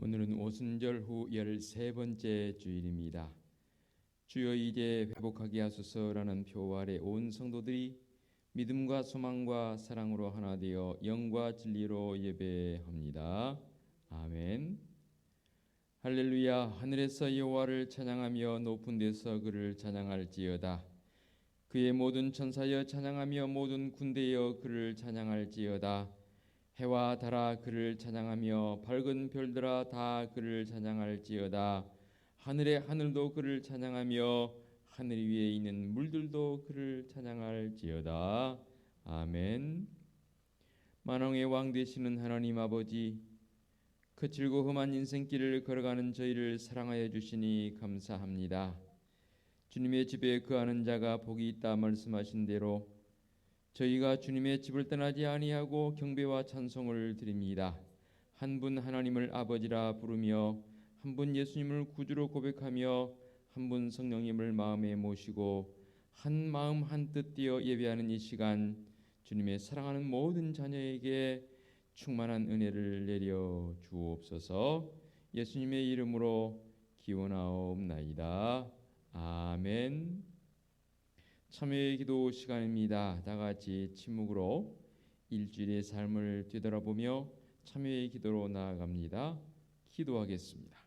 오늘은 오순절 후 13번째 주일입니다. 주여 이제 회복하게 하소서라는 표 아래 온 성도들이 믿음과 소망과 사랑으로 하나 되어 영과 진리로 예배합니다. 아멘. 할렐루야. 하늘에서 여호와를 찬양하며 높은 데서 그를 찬양할지어다. 그의 모든 천사여 찬양하며 모든 군대여 그를 찬양할지어다. 해와 달아 그를 찬양하며 밝은 별들아 다 그를 찬양할지어다. 하늘의 하늘도 그를 찬양하며 하늘 위에 있는 물들도 그를 찬양할지어다. 아멘. 만왕의 왕 되시는 하나님 아버지, 거칠고 험한 인생길을 걸어가는 저희를 사랑하여 주시니 감사합니다. 주님의 집에 거하는 자가 복이 있다 말씀하신 대로 저희가 주님의 집을 떠나지 아니하고 경배와 찬송을 드립니다. 한 분 하나님을 아버지라 부르며 한 분 예수님을 구주로 고백하며 한 분 성령님을 마음에 모시고 한 마음 한 뜻 되어 예배하는 이 시간, 주님의 사랑하는 모든 자녀에게 충만한 은혜를 내려 주옵소서. 예수님의 이름으로 기원하옵나이다. 아멘. 참여의 기도 시간입니다. 다 같이 침묵으로 일주일의 삶을 되돌아보며 참여의 기도로 나아갑니다. 기도하겠습니다.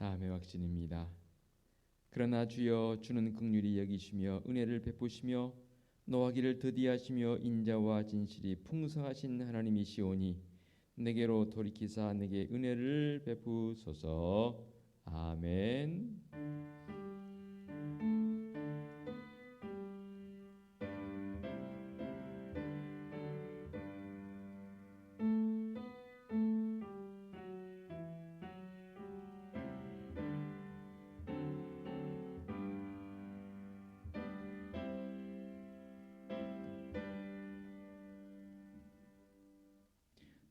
사함의 확신입니다. 그러나 주여, 주는 긍휼히 여기시며 은혜를 베푸시며 노하기를 더디하시며 인자와 진실이 풍성하신 하나님이시오니 내게로 돌이키사 내게 은혜를 베푸소서. 아멘.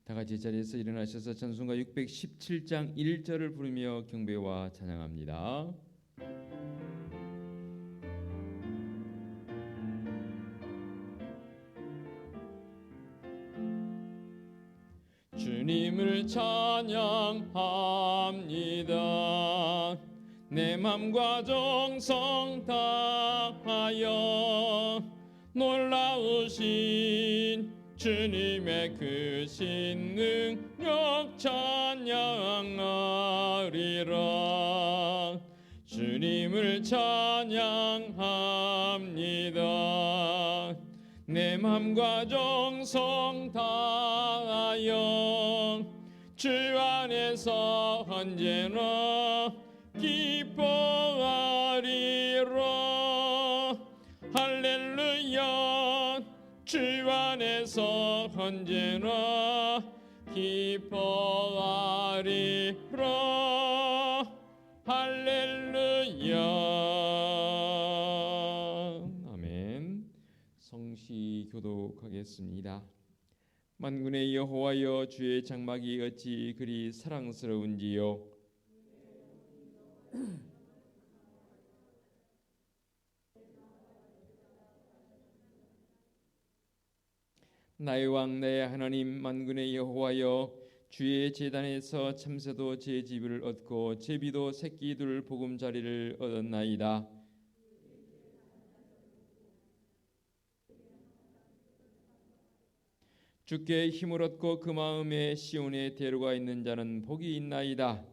다 같이 자리에서 일어나셔서 찬송가 617장 1절을 부르며 경배와 찬양합니다. 주님을 찬양합니다. 내 맘과 정성 다하여 놀라우신 주님의 크신 능력 찬양하리라. 주님을 찬양합니다. 내 맘과 정성 다하여 주 안에서 언제나 기뻐하리라. 할렐루야. 주 안에서 언제나 기뻐하리라. 할렐루야. 아멘. 성시 교독하겠습니다. 만군의 여호와여, 주의 장막이 어찌 그리 사랑스러운지요. 나의 왕 나의 하나님 만군의 여호와여, 주의 제단에서 참새도 제 집을 얻고 제비도 새끼들 보금자리를 얻었나이다. 주께 힘을 얻고 그 마음에 시온에 데려가 있는 자는 복이 있나이다.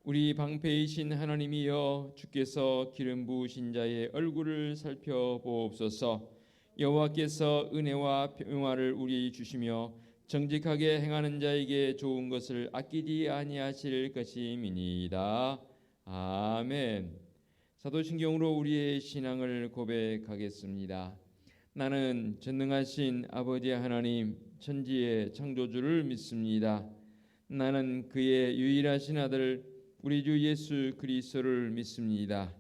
우리 방패이신 하나님이여, 주께서 기름 부으신 자의 얼굴을 살펴보옵소서. 여호와께서 은혜와 평화를 우리 주시며 정직하게 행하는 자에게 좋은 것을 아끼지 아니하실 것임이니이다. 아멘. 사도신경으로 우리의 신앙을 고백하겠습니다. 나는 전능하신 아버지 하나님 천지의 창조주를 믿습니다. 나는 그의 유일하신 아들 우리 주 예수 그리스도를 믿습니다.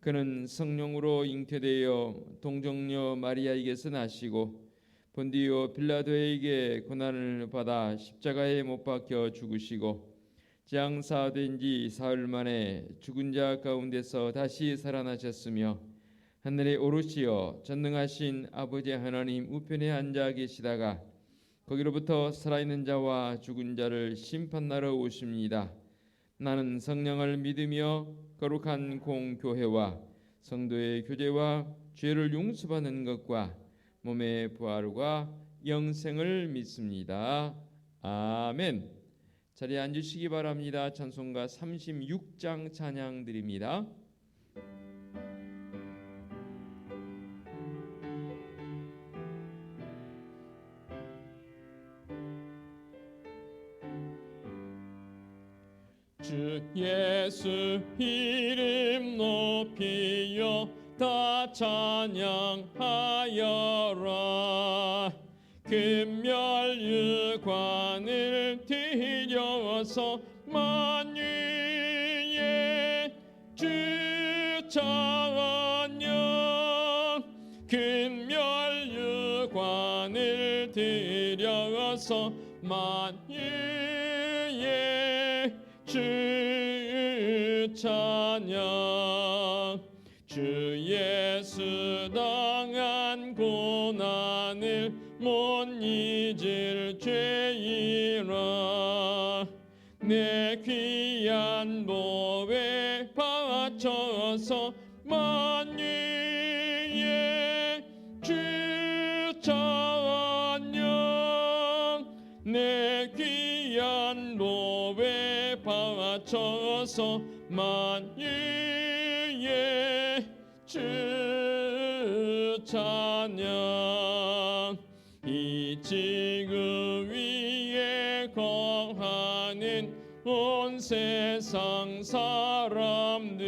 그는 성령으로 잉태되어 동정녀 마리아에게서 나시고 본디오 빌라도에게 고난을 받아 십자가에 못 박혀 죽으시고 장사된 지 사흘 만에 죽은 자 가운데서 다시 살아나셨으며 하늘에 오르시어 전능하신 아버지 하나님 우편에 앉아 계시다가 거기로부터 살아있는 자와 죽은 자를 심판하러 오십니다. 나는 성령을 믿으며 거룩한 공교회와 성도의 교제와 죄를 용서받는 것과 몸의 부활과 영생을 믿습니다. 아멘. 자리에 앉으시기 바랍니다. 찬송가 36장 찬양 드립니다. 주 예수 이름 높이여 다 찬양하여라. 금멸유관을 들여서 만유의 주 찬양. 금멸유관을 들여서 만유의 주 찬양. 주 예수 당한 고난을 못 잊을 죄이라. 내 귀한 보배 바쳐서 만유의 주 찬양. 내 귀한 보배 바쳐서 만유의 주 찬양. 이 지구 위에 거하는 온 세상 사람들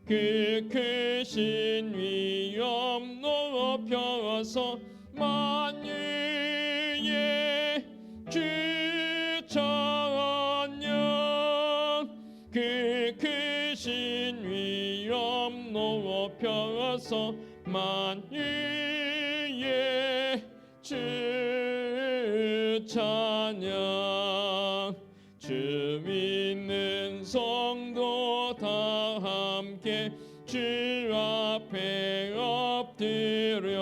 그 크신 위엄 높여서 만유의 주 찬양. 그 크신 위엄 높여서 만유의 주 찬양. 주 믿는 성도 다 함께 주 앞에 엎드려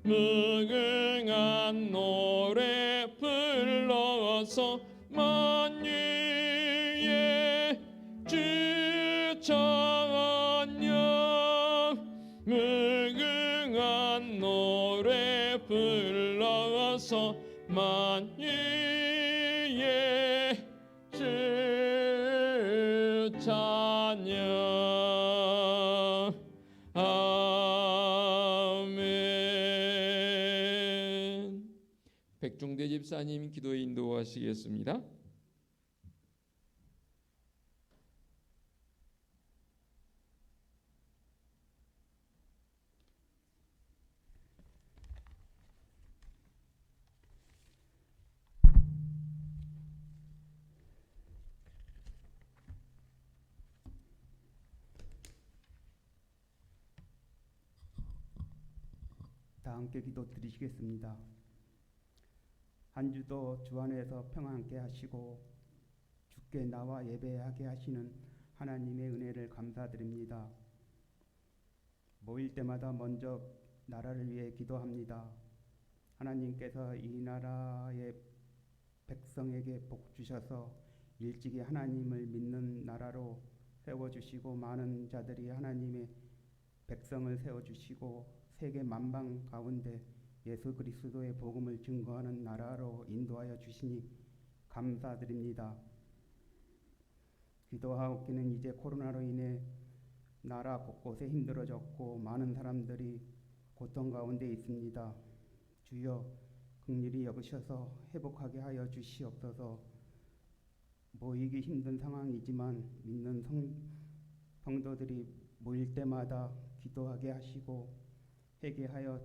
무궁한 노래 불러서 만유의 주 찬양. 무궁한 노래 불러서 만유의 주 찬양. 아멘. 백종대 집사님 기도에 인도하시겠습니다. 다 함께 기도 드리시겠습니다. 한 주도 주 안에서 평안케 하시고 주께 나와 예배하게 하시는 하나님의 은혜를 감사드립니다. 모일 때마다 먼저 나라를 위해 기도합니다. 하나님께서 이 나라의 백성에게 복 주셔서 일찍이 하나님을 믿는 나라로 세워주시고 많은 자들이 하나님의 백성을 세워주시고 세계 만방 가운데 예수 그리스도의 복음을 증거하는 나라로 인도하여 주시니 감사드립니다. 기도하옵기는 이제 코로나로 인해 나라 곳곳에 힘들어졌고 많은 사람들이 고통 가운데 있습니다. 주여 긍휼히 여기셔서 회복하게 하여 주시옵소서. 모이기 힘든 상황이지만 믿는 성도들이 모일 때마다 기도하게 하시고 회개하여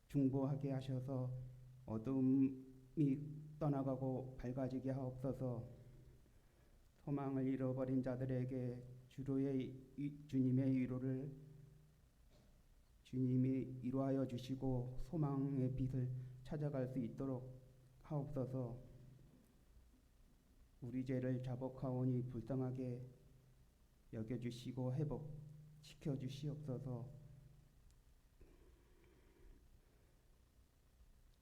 중보하게 하셔서 어둠이 떠나가고 밝아지게 하옵소서. 소망을 잃어버린 자들에게 주님의 위로를 주님이 이루하여 주시고 소망의 빛을 찾아갈 수 있도록 하옵소서. 우리 죄를 자복하오니 불쌍하게 여겨주시고 회복시켜 주시옵소서.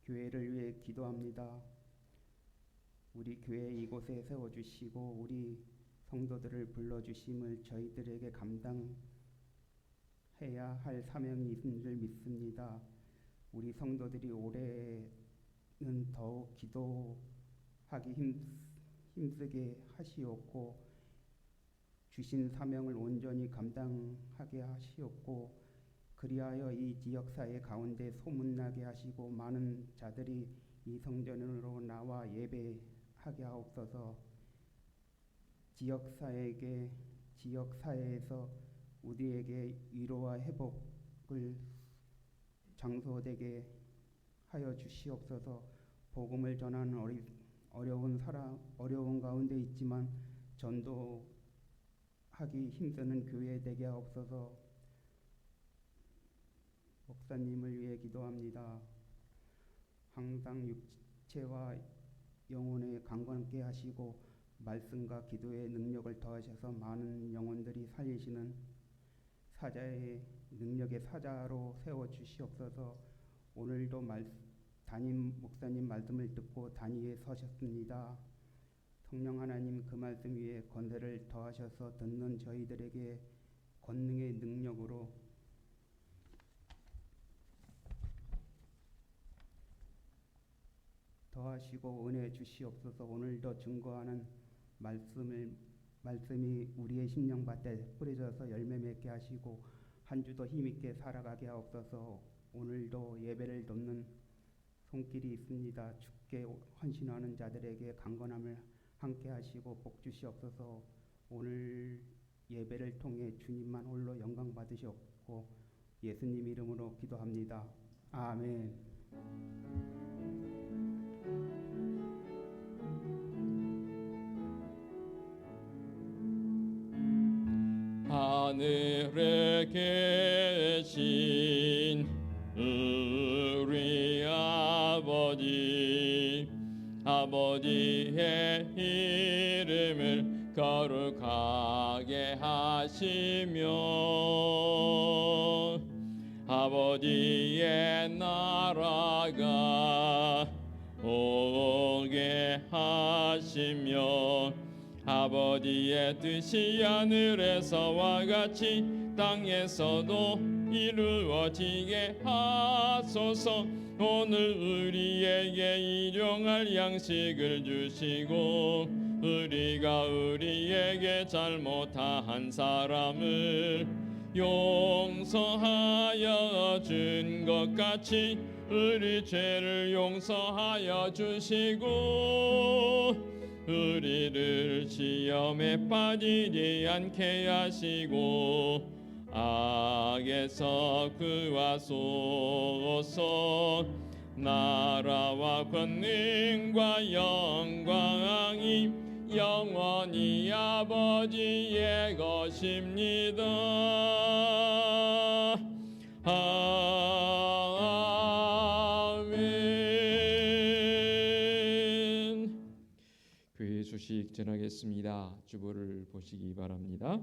교회를 위해 기도합니다. 우리 교회 이곳에 세워주시고 우리 성도들을 불러주심을 저희들에게 감당해야 할 사명이 있는 줄 믿습니다. 우리 성도들이 올해는 더욱 기도하기 힘쓰게 하시옵고 주신 사명을 온전히 감당하게 하시옵고 그리하여 이 지역사회 가운데 소문나게 하시고 많은 자들이 이 성전으로 나와 예배하게 하옵소서. 지역사회에서 우리에게 위로와 회복을 장소되게 하여 주시옵소서. 복음을 전하는 어려운 가운데 있지만 전도하기 힘쓰는 교회 되게 하옵소서. 목사님을 위해 기도합니다. 항상 육체와 영혼에 강건케 하시고 말씀과 기도의 능력을 더하셔서 많은 영혼들이 살리시는 사자의 능력의 사자로 세워 주시옵소서. 오늘도 담임 목사님 말씀을 듣고 단위에 서셨습니다. 성령 하나님 그 말씀 위에 권세를 더하셔서 듣는 저희들에게 권능의 능력으로 더하시고 은혜 주시옵소서. 오늘도 증거하는 말씀이 우리의 심령밭에 뿌려져서 열매 맺게 하시고 한 주도 힘있게 살아가게 하옵소서. 오늘도 예배를 돕는 손길이 있습니다. 주께 헌신하는 자들에게 강건함을 함께 하시고 복 주시옵소서. 오늘 예배를 통해 주님만 홀로 영광 받으시옵고 예수님 이름으로 기도합니다. 아멘. 하늘에 계신 우리 아버지의 이름을 거룩하게 하시며 아버지의 나라가 오게 하시며 아버지의 뜻이 하늘에서와 같이 땅에서도 이루어지게 하소서. 오늘 우리에게 일용할 양식을 주시고 우리가 우리에게 잘못한 사람을 용서하여 준 것 같이 우리 죄를 용서하여 주시고 우리를 시험에 빠지지 않게 하시고 악에서 구하소서. 나라와 권능과 영광이 영원히 아버지의 것입니다. 교회 소식 전하겠습니다. 주보를 보시기 바랍니다.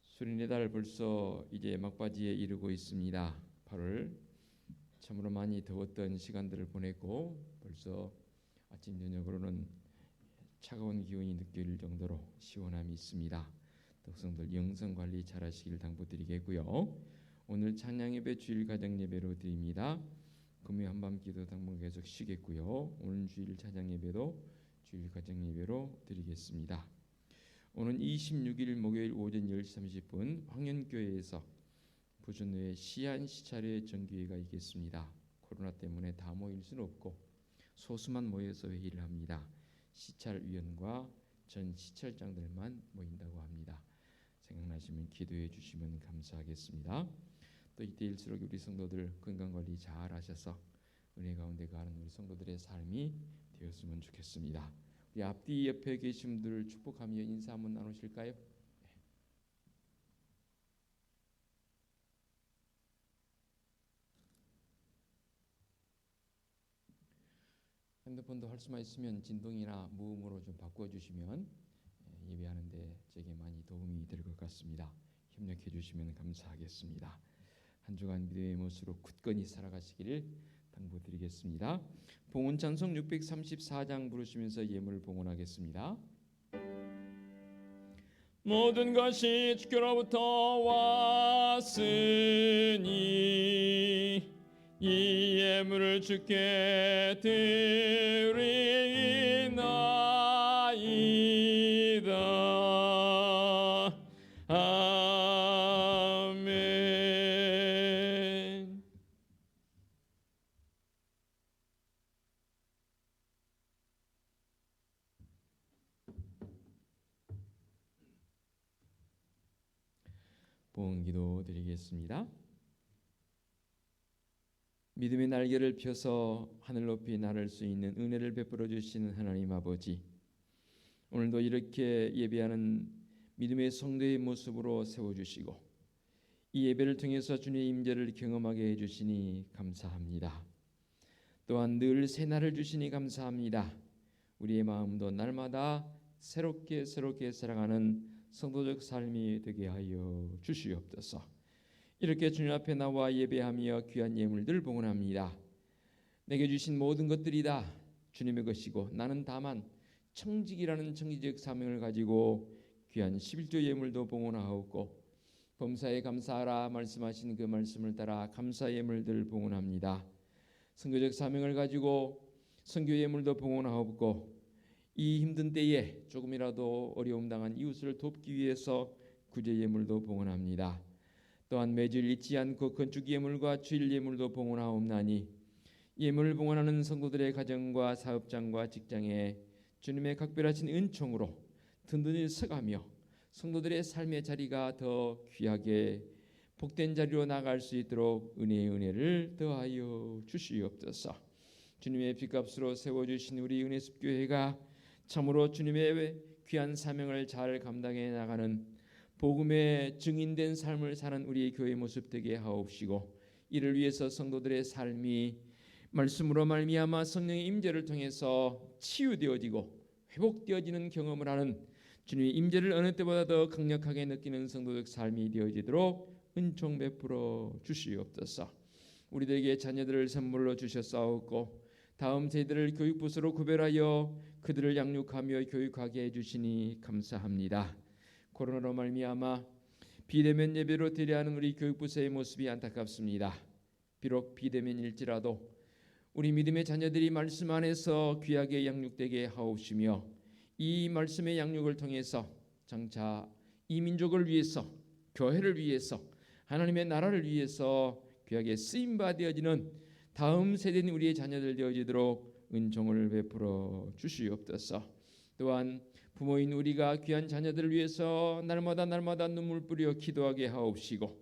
수련의 달 벌써 이제 막바지에 이르고 있습니다. 8월 참으로 많이 더웠던 시간들을 보냈고 벌써 아침 저녁으로는 차가운 기온이 느껴질 정도로 시원함이 있습니다. 독성들 영성 관리 잘하시길 당부드리겠고요. 오늘 찬양 예배 주일 가정 예배로 드립니다. 금요 한밤 기도 당분 계속 쉬겠고요. 오늘 주일 찬양 예배도 주일 가정 예배로 드리겠습니다. 오늘 26일 목요일 오전 10시 30분 황현교회에서 부천로에 시한 시차례 정기회가 있겠습니다. 코로나 때문에 다 모일 수는 없고 소수만 모여서 회의를 합니다. 시찰위원과 전 시찰장들만 모인다고 합니다. 생각나시면 기도해 주시면 감사하겠습니다. 또 이때일수록 우리 성도들 건강관리 잘 하셔서 은혜 가운데 가는 우리 성도들의 삶이 되었으면 좋겠습니다. 우리 앞뒤 옆에 계신 분들을 축복하며 인사 한번 나누실까요? 핸드폰도 할 수만 있으면 진동이나 무음으로 좀 바꿔주시면 예배하는데 제게 많이 도움이 될 것 같습니다. 협력해 주시면 감사하겠습니다. 한 주간 믿음의 모습으로 굳건히 살아가시기를 당부드리겠습니다. 봉헌 찬송 634장 부르시면서 예물을 봉헌하겠습니다. 모든 것이 주께로부터 왔으니 이 예물을 주께 드리나이다. 아멘. 봉헌기도 드리겠습니다. 믿음의 날개를 펴서 하늘 높이 날을 수 있는 은혜를 베풀어 주시는 하나님 아버지, 오늘도 이렇게 예배하는 믿음의 성도의 모습으로 세워주시고 이 예배를 통해서 주님의 임재를 경험하게 해주시니 감사합니다. 또한 늘 새날을 주시니 감사합니다. 우리의 마음도 날마다 새롭게 살아가는 성도적 삶이 되게 하여 주시옵소서. 이렇게 주님 앞에 나와 예배하며 귀한 예물들 봉헌합니다. 내게 주신 모든 것들이 다 주님의 것이고 나는 다만 청직이라는 청지적 사명을 가지고 귀한 11조 예물도 봉헌하옵고 범사에 감사하라 말씀하신 그 말씀을 따라 감사 예물들 봉헌합니다. 선교적 사명을 가지고 선교 예물도 봉헌하옵고 이 힘든 때에 조금이라도 어려움 당한 이웃을 돕기 위해서 구제 예물도 봉헌합니다. 또한 매주일 잊지 않고 건축 예물과 주일 예물도 봉헌하옵나니 예물을 봉헌하는 성도들의 가정과 사업장과 직장에 주님의 각별하신 은총으로 든든히 서가며 성도들의 삶의 자리가 더 귀하게 복된 자리로 나갈 수 있도록 은혜를 더하여 주시옵소서. 주님의 빚값으로 세워주신 우리 은혜숲교회가 참으로 주님의 귀한 사명을 잘 감당해 나가는 복음의 증인된 삶을 사는 우리의 교회 모습 되게 하옵시고 이를 위해서 성도들의 삶이 말씀으로 말미암아 성령의 임재를 통해서 치유되어지고 회복되어지는 경험을 하는 주님의 임재를 어느 때보다 더 강력하게 느끼는 성도적 삶이 되어지도록 은총 베풀어 주시옵소서. 우리들에게 자녀들을 선물로 주셨사옵고 다음 세대를 교육부서로 구별하여 그들을 양육하며 교육하게 해주시니 감사합니다. 코로나로 말미암아 비대면 예배로 드려야 하는 우리 교육부서의 모습이 안타깝습니다. 비록 비대면일지라도 우리 믿음의 자녀들이 말씀 안에서 귀하게 양육되게 하옵시며 이 말씀의 양육을 통해서 장차 이 민족을 위해서 교회를 위해서 하나님의 나라를 위해서 귀하게 쓰임받아지는 다음 세대인 우리의 자녀들 되어지도록 은총을 베풀어 주시옵소서. 또한 부모인 우리가 귀한 자녀들을 위해서 날마다 눈물 뿌려 기도하게 하옵시고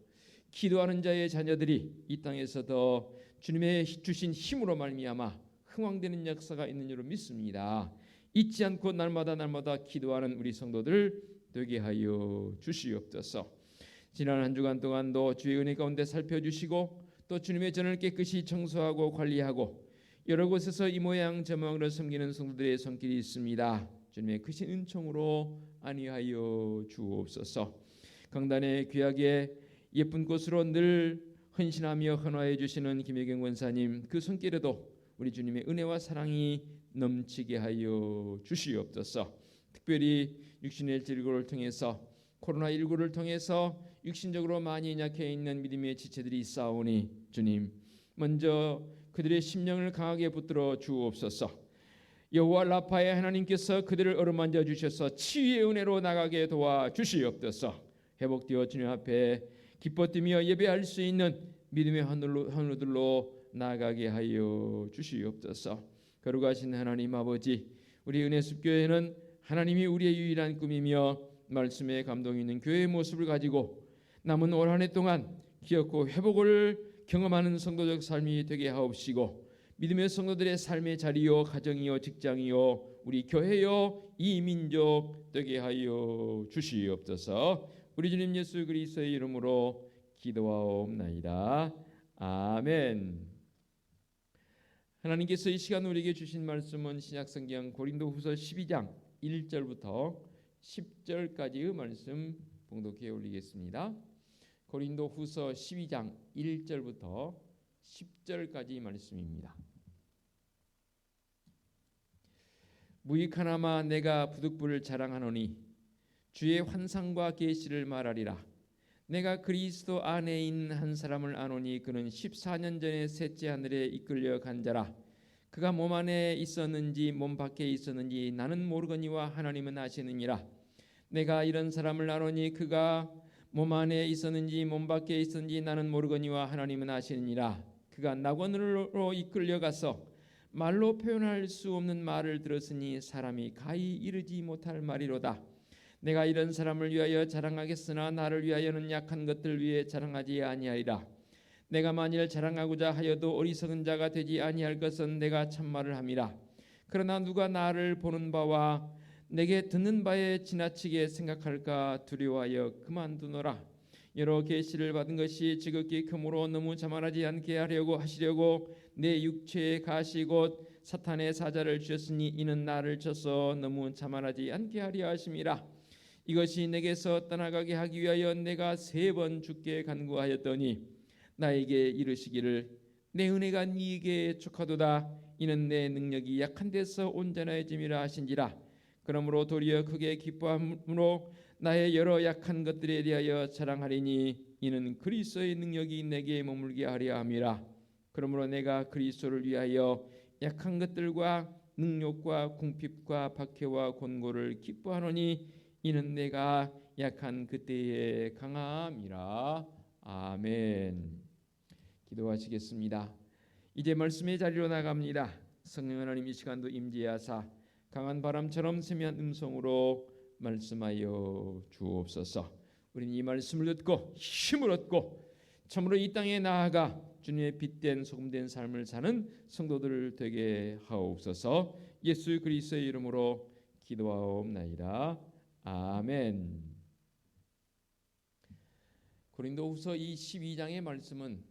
기도하는 자의 자녀들이 이 땅에서 더 주님의 주신 힘으로 말미암아 흥왕되는 역사가 있는 줄로 믿습니다. 잊지 않고 날마다 기도하는 우리 성도들 되게 하여 주시옵소서. 지난 한 주간 동안도 주의 은혜 가운데 살펴주시고 또 주님의 전을 깨끗이 청소하고 관리하고 여러 곳에서 이 모양 저 모양으로 섬기는 성도들의 손길이 있습니다. 주님의 크신 은총으로 안위하여 주옵소서. 강단에 귀하게 예쁜 꽃으로 늘 헌신하며 헌화해 주시는 김혜경 권사님 그 손길에도 우리 주님의 은혜와 사랑이 넘치게 하여 주시옵소서. 특별히 육신의 질고를 통해서 코로나19를 통해서 육신적으로 많이 약해 있는 믿음의 지체들이 있사오니 주님 먼저 그들의 심령을 강하게 붙들어 주옵소서. 여호와 라파의 하나님께서 그들을 어루만져 주셔서 치유의 은혜로 나가게 도와 주시옵소서. 회복되어 주님 앞에 기뻐 뛰며 예배할 수 있는 믿음의 헌우들로 나아가게 하여 주시옵소서. 거룩하신 하나님 아버지, 우리 은혜숲교회는 하나님이 우리의 유일한 꿈이며 말씀에 감동 있는 교회의 모습을 가지고 남은 올 한 해 동안 기억고 회복을 경험하는 성도적 삶이 되게 하옵시고, 믿음의 성도들의 삶의 자리요, 가정이요, 직장이요, 우리 교회요, 이 민족 되게 하여 주시옵소서. 우리 주님 예수 그리스도의 이름으로 기도하옵나이다. 아멘. 하나님께서 이 시간 우리에게 주신 말씀은 신약성경 고린도후서 12장 1절부터 10절까지의 말씀 봉독해 올리겠습니다. 고린도후서 12장 1절부터 10절까지 말씀입니다. 무익하나마 내가 부득불을 자랑하노니 주의 환상과 계시를 말하리라. 내가 그리스도 안에 있는 한 사람을 아노니 그는 14년 전에 셋째 하늘에 이끌려 간 자라. 그가 몸 안에 있었는지 몸 밖에 있었는지 나는 모르거니와 하나님은 아시느니라. 내가 이런 사람을 아노니 그가 몸 안에 있었는지 몸 밖에 있었는지 나는 모르거니와 하나님은 아시느니라. 그가 낙원으로 이끌려가서 말로 표현할 수 없는 말을 들었으니 사람이 가히 이르지 못할 말이로다. 내가 이런 사람을 위하여 자랑하겠으나 나를 위하여는 약한 것들 위해 자랑하지 아니하리라. 내가 만일 자랑하고자 하여도 어리석은 자가 되지 아니할 것은 내가 참말을 함이라. 그러나 누가 나를 보는 바와 내게 듣는 바에 지나치게 생각할까 두려워하여 그만두노라. 여러 계시를 받은 것이 지극히 크므로 너무 자만하지 않게 하시려고 내 육체의 가시 곧 사탄의 사자를 주셨으니 이는 나를 쳐서 너무 자만하지 않게 하려 하심이라. 이것이 내게서 떠나가게 하기 위하여 내가 3번 주께 간구하였더니 나에게 이르시기를 내 은혜가 네게 족하도다. 이는 내 능력이 약한 데서 온전해짐이라 하신지라. 그러므로 도리어 크게 기뻐함으로 나의 여러 약한 것들에 대하여 자랑하리니 이는 그리스도의 능력이 내게 머물게 하려 함이라. 그러므로 내가 그리스도를 위하여 약한 것들과 능욕과 궁핍과 박해와 곤고를 기뻐하노니 이는 내가 약한 그때에 강함이라. 아멘. 기도하시겠습니다. 이제 말씀의 자리로 나갑니다. 성령 하나님 이 시간도 임재하사 강한 바람처럼 세미한 음성으로 말씀하여 주옵소서. 우리는 이 말씀을 듣고 힘을 얻고 참으로 이 땅에 나아가 주님의 빛된 소금된 삶을 사는 성도들 되게 하옵소서. 예수 그리스도의 이름으로 기도하옵나이다. 아멘. 고린도후서 이 12장의 말씀은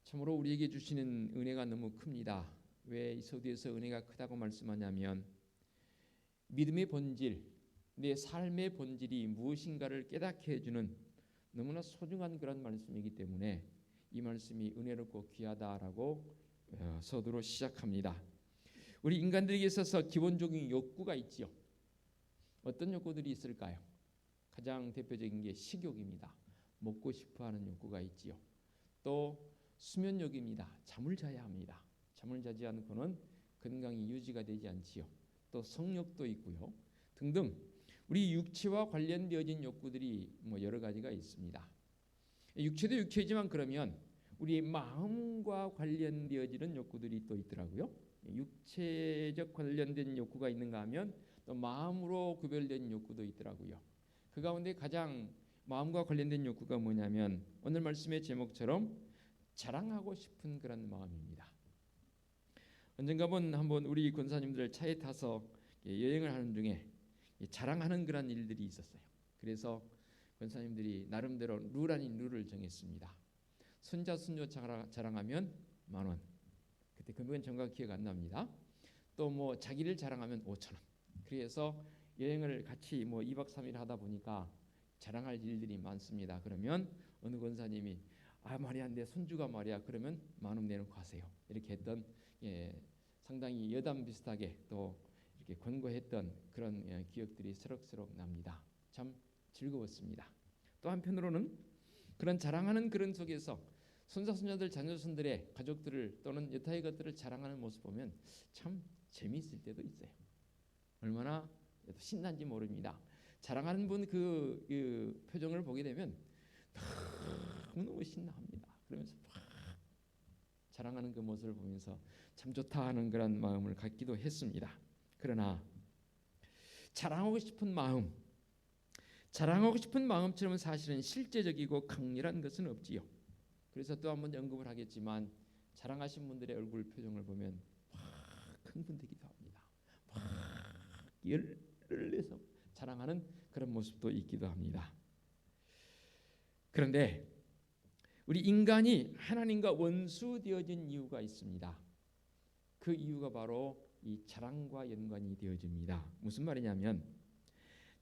참으로 우리에게 주시는 은혜가 너무 큽니다. 왜 이 서두에서 은혜가 크다고 말씀하냐면 믿음의 본질, 내 삶의 본질이 무엇인가를 깨닫게 해주는 너무나 소중한 그런 말씀이기 때문에 이 말씀이 은혜롭고 귀하다라고 서두로 시작합니다. 우리 인간들에게 있어서 기본적인 욕구가 있지요. 어떤 욕구들이 있을까요? 가장 대표적인 게 식욕입니다. 먹고 싶어하는 욕구가 있지요. 또 수면욕입니다. 잠을 자야 합니다. 잠을 자지 않고는 건강이 유지가 되지 않지요. 또 성욕도 있고요. 등등 우리 육체와 관련되어진 욕구들이 여러 가지가 있습니다. 육체도 육체지만 그러면 우리 마음과 관련되어지는 욕구들이 또 있더라고요. 육체적 관련된 욕구가 있는가 하면 또 마음으로 구별된 욕구도 있더라고요. 그 가운데 가장 마음과 관련된 욕구가 뭐냐면 오늘 말씀의 제목처럼 자랑하고 싶은 그런 마음입니다. 언젠가 한번 우리 권사님들 차에 타서 여행을 하는 중에 자랑하는 그런 일들이 있었어요. 그래서 권사님들이 나름대로 룰 아닌 룰을 정했습니다. 손자 손녀 자랑하면 10,000원. 그때 금액은 정확히 기억 안 납니다. 또 자기를 자랑하면 5,000원. 그래서 여행을 같이 2박 3일 하다 보니까 자랑할 일들이 많습니다. 그러면 어느 권사님이 말이야 내 손주가 말이야 그러면 10,000원 내놓고 가세요. 이렇게 했던 상당히 여담 비슷하게 또 이렇게 권고했던 그런 기억들이 새록새록 납니다. 참 즐거웠습니다. 또 한편으로는 그런 자랑하는 그런 속에서 손자손녀들 자녀손들의 가족들을 또는 여타의 것들을 자랑하는 모습 보면 참 재미있을 때도 있어요. 얼마나 신난지 모릅니다. 자랑하는 분 그 표정을 보게 되면 너무너무 신나합니다. 그러면서 자랑하는 그 모습을 보면서 참 좋다 하는 그런 마음을 갖기도 했습니다. 그러나 자랑하고 싶은 마음처럼 사실은 실제적이고 강렬한 것은 없지요. 그래서 또 한번 언급을 하겠지만 자랑하신 분들의 얼굴 표정을 보면 막 흥분되기도 합니다. 막 열을 내서 자랑하는 그런 모습도 있기도 합니다. 그런데 우리 인간이 하나님과 원수되어진 이유가 있습니다. 그 이유가 바로 이 자랑과 연관이 되어집니다. 무슨 말이냐면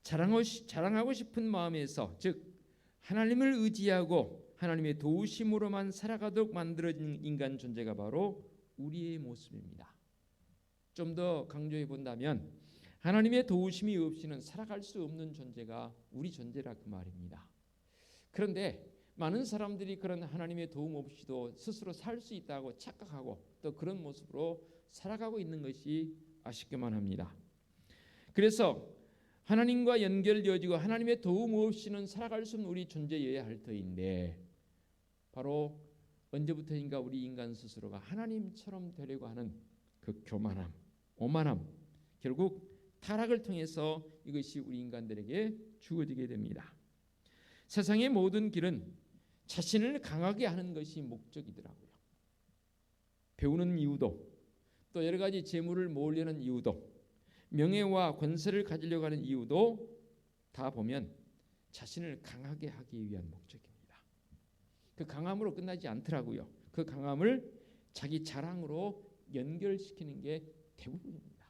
자랑하고 싶은 마음에서, 즉 하나님을 의지하고 하나님의 도우심으로만 살아가도록 만들어진 인간 존재가 바로 우리의 모습입니다. 좀 더 강조해 본다면 하나님의 도우심이 없이는 살아갈 수 없는 존재가 우리 존재라 그 말입니다. 그런데 많은 사람들이 그런 하나님의 도움 없이도 스스로 살 수 있다고 착각하고 또 그런 모습으로 살아가고 있는 것이 아쉽기만 합니다. 그래서 하나님과 연결되어지고 하나님의 도움 없이는 살아갈 수 없는 우리 존재여야 할 터인데, 바로 언제부터인가 우리 인간 스스로가 하나님처럼 되려고 하는 그 교만함, 오만함, 결국 타락을 통해서 이것이 우리 인간들에게 주어지게 됩니다. 세상의 모든 길은 자신을 강하게 하는 것이 목적이더라고요. 배우는 이유도, 또 여러 가지 재물을 모으려는 이유도, 명예와 권세를 가지려고 하는 이유도 다 보면 자신을 강하게 하기 위한 목적입니다. 그 강함으로 끝나지 않더라고요. 그 강함을 자기 자랑으로 연결시키는 게 대부분입니다.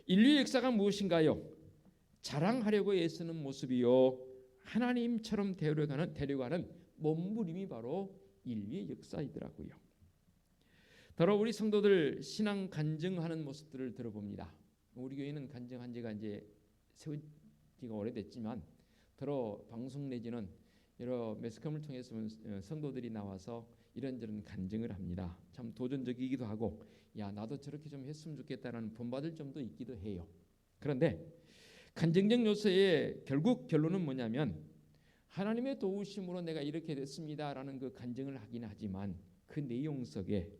인류의 역사가 무엇인가요? 자랑하려고 애쓰는 모습이요, 하나님처럼 되려고 하는 몸부림이 바로 인류의 역사이더라고요. 더러 우리 성도들 신앙 간증하는 모습들을 들어봅니다. 우리 교회는 간증한 지가 이제 세운 지가 오래됐지만 더러 방송 내지는 여러 매스컴을 통해서 성도들이 나와서 이런저런 간증을 합니다. 참 도전적이기도 하고, 야 나도 저렇게 좀 했으면 좋겠다라는 본받을 점도 있기도 해요. 그런데 간증적 요소의 결국 결론은 뭐냐면 하나님의 도우심으로 내가 이렇게 됐습니다라는 그 간증을 하긴 하지만 그 내용 속에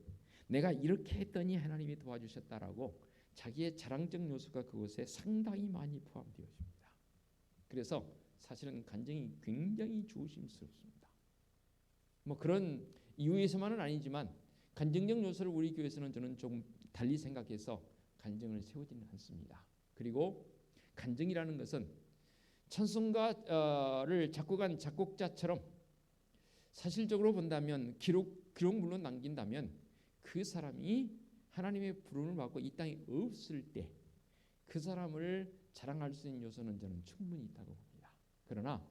내가 이렇게 했더니 하나님이 도와주셨다라고 자기의 자랑적 요소가 그곳에 상당히 많이 포함되어 있습니다. 그래서 사실은 간증이 굉장히 조심스럽습니다. 뭐 그런 이유에서만은 아니지만 간증적 요소를 우리 교회에서는 저는 좀 달리 생각해서 간증을 세우지는 않습니다. 그리고 간증이라는 것은 찬송가를 작곡한 작곡자처럼 사실적으로 본다면 기록 물론 남긴다면 그 사람이 하나님의 부름을 받고 이 땅에 없을 때 그 사람을 자랑할 수 있는 요소는 저는 충분히 있다고 봅니다. 그러나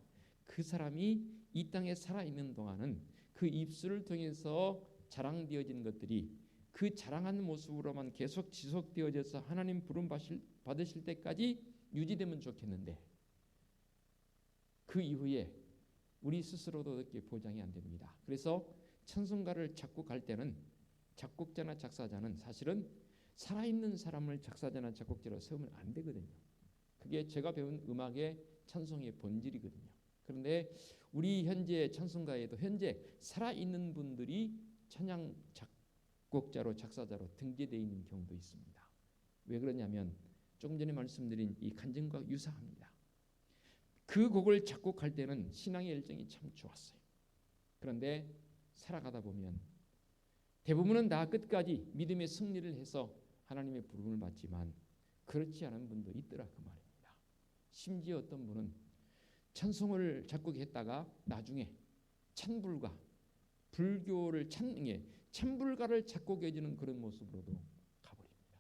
그 사람이 이 땅에 살아있는 동안은 그 입술을 통해서 자랑되어진 것들이 그 자랑하는 모습으로만 계속 지속되어져서 하나님 부름 받으실 때까지 유지되면 좋겠는데 그 이후에 우리 스스로도 그렇게 보장이 안 됩니다. 그래서 찬송가를 작곡할 때는 작곡자나 작사자는 사실은 살아있는 사람을 작사자나 작곡자로 세우면 안 되거든요. 그게 제가 배운 음악의 찬송의 본질이거든요. 그런데 우리 현재 찬송가에도 현재 살아있는 분들이 찬양 작곡자로 작사자로 등재되어 있는 경우도 있습니다. 왜 그러냐면 조금 전에 말씀드린 이 간증과 유사합니다. 그 곡을 작곡할 때는 신앙의 열정이 참 좋았어요. 그런데 살아가다 보면 대부분은 다 끝까지 믿음의 승리를 해서 하나님의 부름을 받지만 그렇지 않은 분도 있더라 그 말입니다. 심지어 어떤 분은 찬송을 작곡했다가 나중에 찬불가, 불교를 찬불가를 작곡해주는 그런 모습으로도 가버립니다.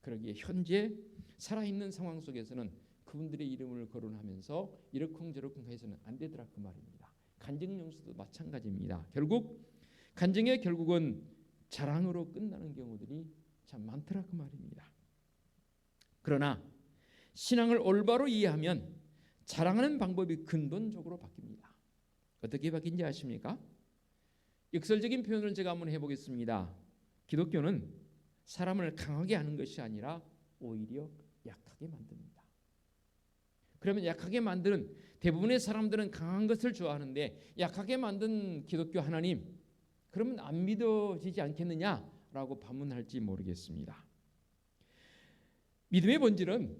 그러기에 현재 살아있는 상황 속에서는 그분들의 이름을 거론하면서 이러쿵저러쿵 해서는 안 되더라 그 말입니다. 간증 용수도 마찬가지입니다. 결국 간증의 결국은 자랑으로 끝나는 경우들이 참 많더라 그 말입니다. 그러나 신앙을 올바로 이해하면 자랑하는 방법이 근본적으로 바뀝니다. 어떻게 바뀐지 아십니까? 역설적인 표현을 제가 한번 해보겠습니다. 기독교는 사람을 강하게 하는 것이 아니라 오히려 약하게 만듭니다. 그러면 약하게 만드는 대부분의 사람들은 강한 것을 좋아하는데 약하게 만든 기독교 하나님, 그러면 안 믿어지지 않겠느냐라고 반문할지 모르겠습니다. 믿음의 본질은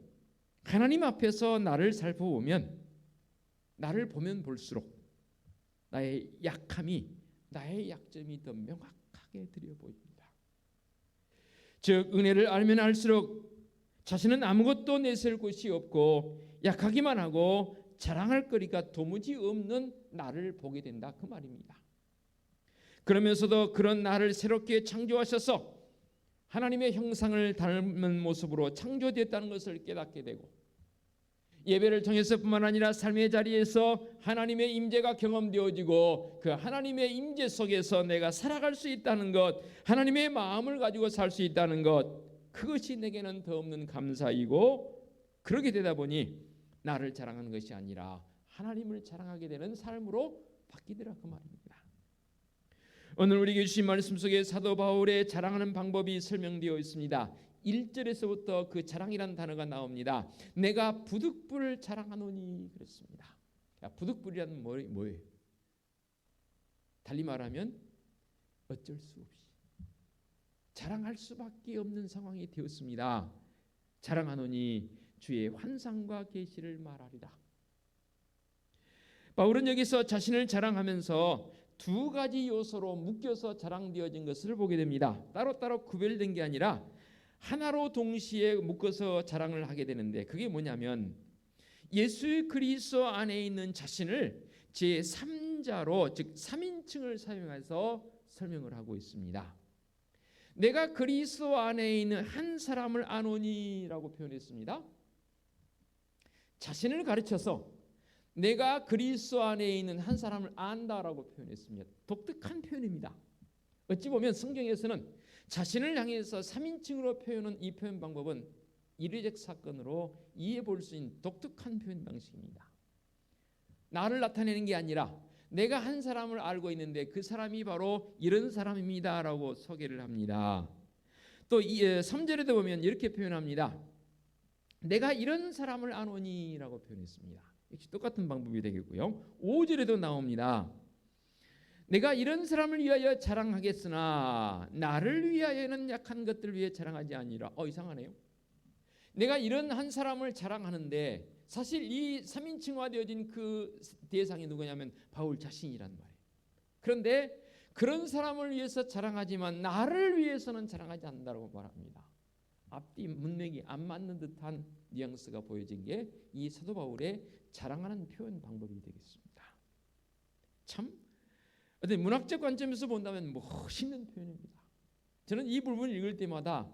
하나님 앞에서 나를 살펴보면 나를 보면 볼수록 나의 약함이 나의 약점이 더 명확하게 들여 보입니다. 즉 은혜를 알면 알수록 자신은 아무것도 내세울 곳이 없고 약하기만 하고 자랑할 거리가 도무지 없는 나를 보게 된다 그 말입니다. 그러면서도 그런 나를 새롭게 창조하셔서 하나님의 형상을 닮은 모습으로 창조되었다는 것을 깨닫게 되고 예배를 통해서뿐만 아니라 삶의 자리에서 하나님의 임재가 경험되어지고 그 하나님의 임재 속에서 내가 살아갈 수 있다는 것, 하나님의 마음을 가지고 살 수 있다는 것, 그것이 내게는 더 없는 감사이고 그렇게 되다 보니 나를 자랑하는 것이 아니라 하나님을 자랑하게 되는 삶으로 바뀌더라 그 말입니다. 오늘 우리에게 주신 말씀 속에 사도 바울의 자랑하는 방법이 설명되어 있습니다. 1절에서부터 그 자랑이라는 단어가 나옵니다. 내가 부득불을 자랑하노니 그랬습니다. 부득불이란 뭐예요? 달리 말하면 어쩔 수 없이 자랑할 수밖에 없는 상황이 되었습니다. 자랑하노니 주의 환상과 계시를 말하리라. 바울은 여기서 자신을 자랑하면서 두 가지 요소로 묶여서 자랑되어진 것을 보게 됩니다. 따로따로 구별된 게 아니라 하나로 동시에 묶어서 자랑을 하게 되는데 그게 뭐냐면 예수 그리스도 안에 있는 자신을 제3자로 즉 3인칭을 사용해서 설명을 하고 있습니다. 내가 그리스도 안에 있는 한 사람을 아노니라고 표현했습니다. 자신을 가르쳐서 내가 그리스도 안에 있는 한 사람을 안다라고 표현했습니다. 독특한 표현입니다. 어찌 보면 성경에서는 자신을 향해서 3인칭으로 표현한 이 표현 방법은 이례적 사건으로 이해해 볼 수 있는 독특한 표현 방식입니다. 나를 나타내는 게 아니라 내가 한 사람을 알고 있는데 그 사람이 바로 이런 사람입니다라고 소개를 합니다. 또 3절에도 보면 이렇게 표현합니다. 내가 이런 사람을 아노니라고 표현했습니다. 역시 똑같은 방법이 되겠고요. 5절에도 나옵니다. 내가 이런 사람을 위하여 자랑하겠으나 나를 위하여는 약한 것들을 위해 자랑하지 아니라. 이상하네요. 내가 이런 한 사람을 자랑하는데 사실 이 3인칭화되어진 그 대상이 누구냐면 바울 자신이란 말이에요. 그런데 그런 사람을 위해서 자랑하지만 나를 위해서는 자랑하지 않는다고 말합니다. 앞뒤 문맥이 안 맞는 듯한 뉘앙스가 보여진 게 이 사도 바울의 자랑하는 표현 방법이 되겠습니다. 참 어떤 문학적 관점에서 본다면 멋있는 표현입니다. 저는 이 부분을 읽을 때마다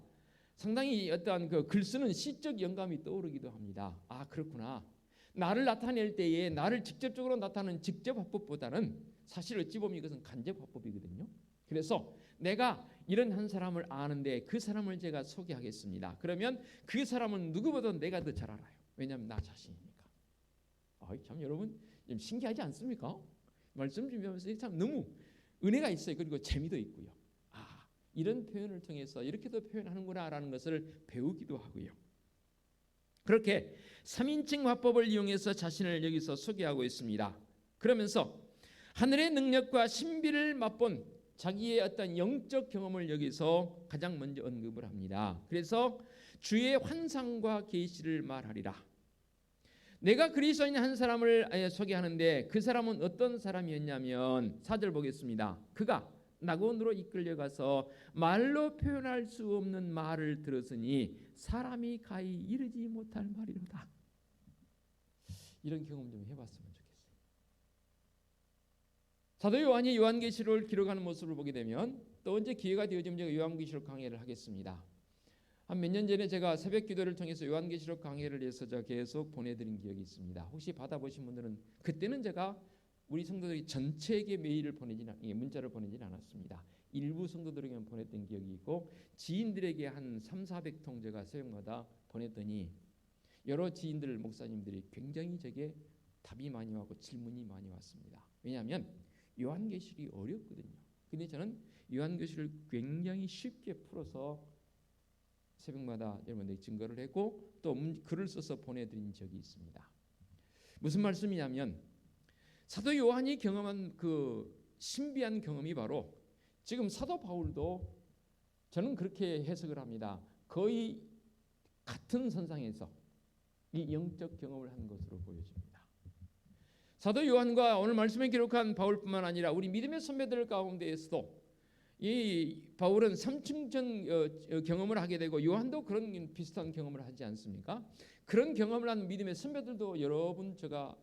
상당히 어떠한 그 글 쓰는 시적 영감이 떠오르기도 합니다. 그렇구나. 나를 나타낼 때에 나를 직접적으로 나타내는 직접 화법보다는 사실 어찌 보면 이것은 간접 화법이거든요. 그래서 내가 이런 한 사람을 아는데 그 사람을 제가 소개하겠습니다. 그러면 그 사람은 누구보다 내가 더 잘 알아요. 왜냐하면 나 자신이니까. 참 여러분 좀 신기하지 않습니까? 말씀 준비하면서 참 너무 은혜가 있어요. 그리고 재미도 있고요. 이런 표현을 통해서 이렇게도 표현하는구나라는 것을 배우기도 하고요. 그렇게 3인칭 화법을 이용해서 자신을 여기서 소개하고 있습니다. 그러면서 하늘의 능력과 신비를 맛본 자기의 어떤 영적 경험을 여기서 가장 먼저 언급을 합니다. 그래서 주의 환상과 계시를 말하리라. 내가 그리스도인 한 사람을 소개하는데 그 사람은 어떤 사람이었냐면 4절 보겠습니다. 그가 낙원으로 이끌려가서 말로 표현할 수 없는 말을 들었으니 사람이 가히 이르지 못할 말이로다. 이런 경험 좀 해봤으면 좋겠어요. 사도 요한이 요한계시록을 기록하는 모습을 보게 되면 또 언제 기회가 되어지면 제가 요한계시록 강해를 하겠습니다. 한 몇 년 전에 제가 새벽 기도를 통해서 요한계시록 강해를 해서 제가 계속 보내드린 기억이 있습니다. 혹시 받아보신 분들은 그때는 제가 우리 성도들이 전체에게 메일을 문자를 보내지는 않았습니다. 일부 성도들에게만 보냈던 기억이 있고 지인들에게 한 300~400통 제가 새벽마다 보냈더니 여러 지인들 목사님들이 굉장히 제게 답이 많이 왔고 질문이 많이 왔습니다. 왜냐하면 요한계시록이 어렵거든요. 근데 저는 요한계시록을 굉장히 쉽게 풀어서 새벽마다 여러분들에게 증거를 했고 또 글을 써서 보내드린 적이 있습니다. 무슨 말씀이냐면 사도 요한이 경험한 그 신비한 경험이 바로 지금 사도 바울도 저는 그렇게 해석을 합니다. 거의 같은 선상에서 이 영적 경험을 한 것으로 보여집니다. 사도 요한과 오늘 말씀에 기록한 바울뿐만 아니라 우리 믿음의 선배들 가운데에서도 이 바울은 삼층전 경험을 하게 되고 요한도 그런 비슷한 경험을 하지 않습니까? 그런 경험을 한 믿음의 선배들도 여러분 제가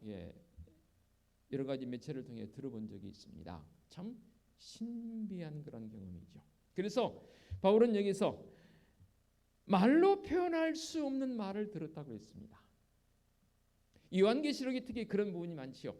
여러 가지 매체를 통해 들어본 적이 있습니다. 참 신비한 그런 경험이죠. 그래서 바울은 여기서 말로 표현할 수 없는 말을 들었다고 했습니다. 요한계시록이 특히 그런 부분이 많지요.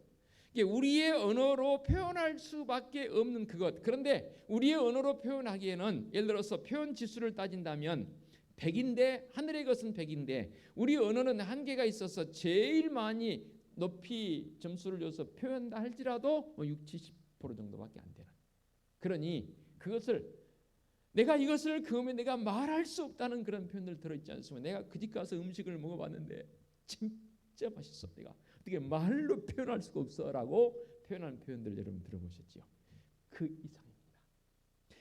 우리의 언어로 표현할 수밖에 없는 그것. 그런데 우리의 언어로 표현하기에는 예를 들어서 표현 지수를 따진다면 100인데 하늘의 것은 100인데 우리 언어는 한계가 있어서 제일 많이 높이 점수를 줘서 표현다 할지라도 60-70% 정도밖에 안 되는. 그러니 그것을 내가 이것을 그으면 내가 말할 수 없다는 그런 표현을 들어있지 않습니까? 내가 그 집 가서 음식을 먹어봤는데 진짜 맛있어. 내가 어떻게 말로 표현할 수가 없어라고 표현하는 표현들 여러분 들어보셨죠? 그 이상입니다.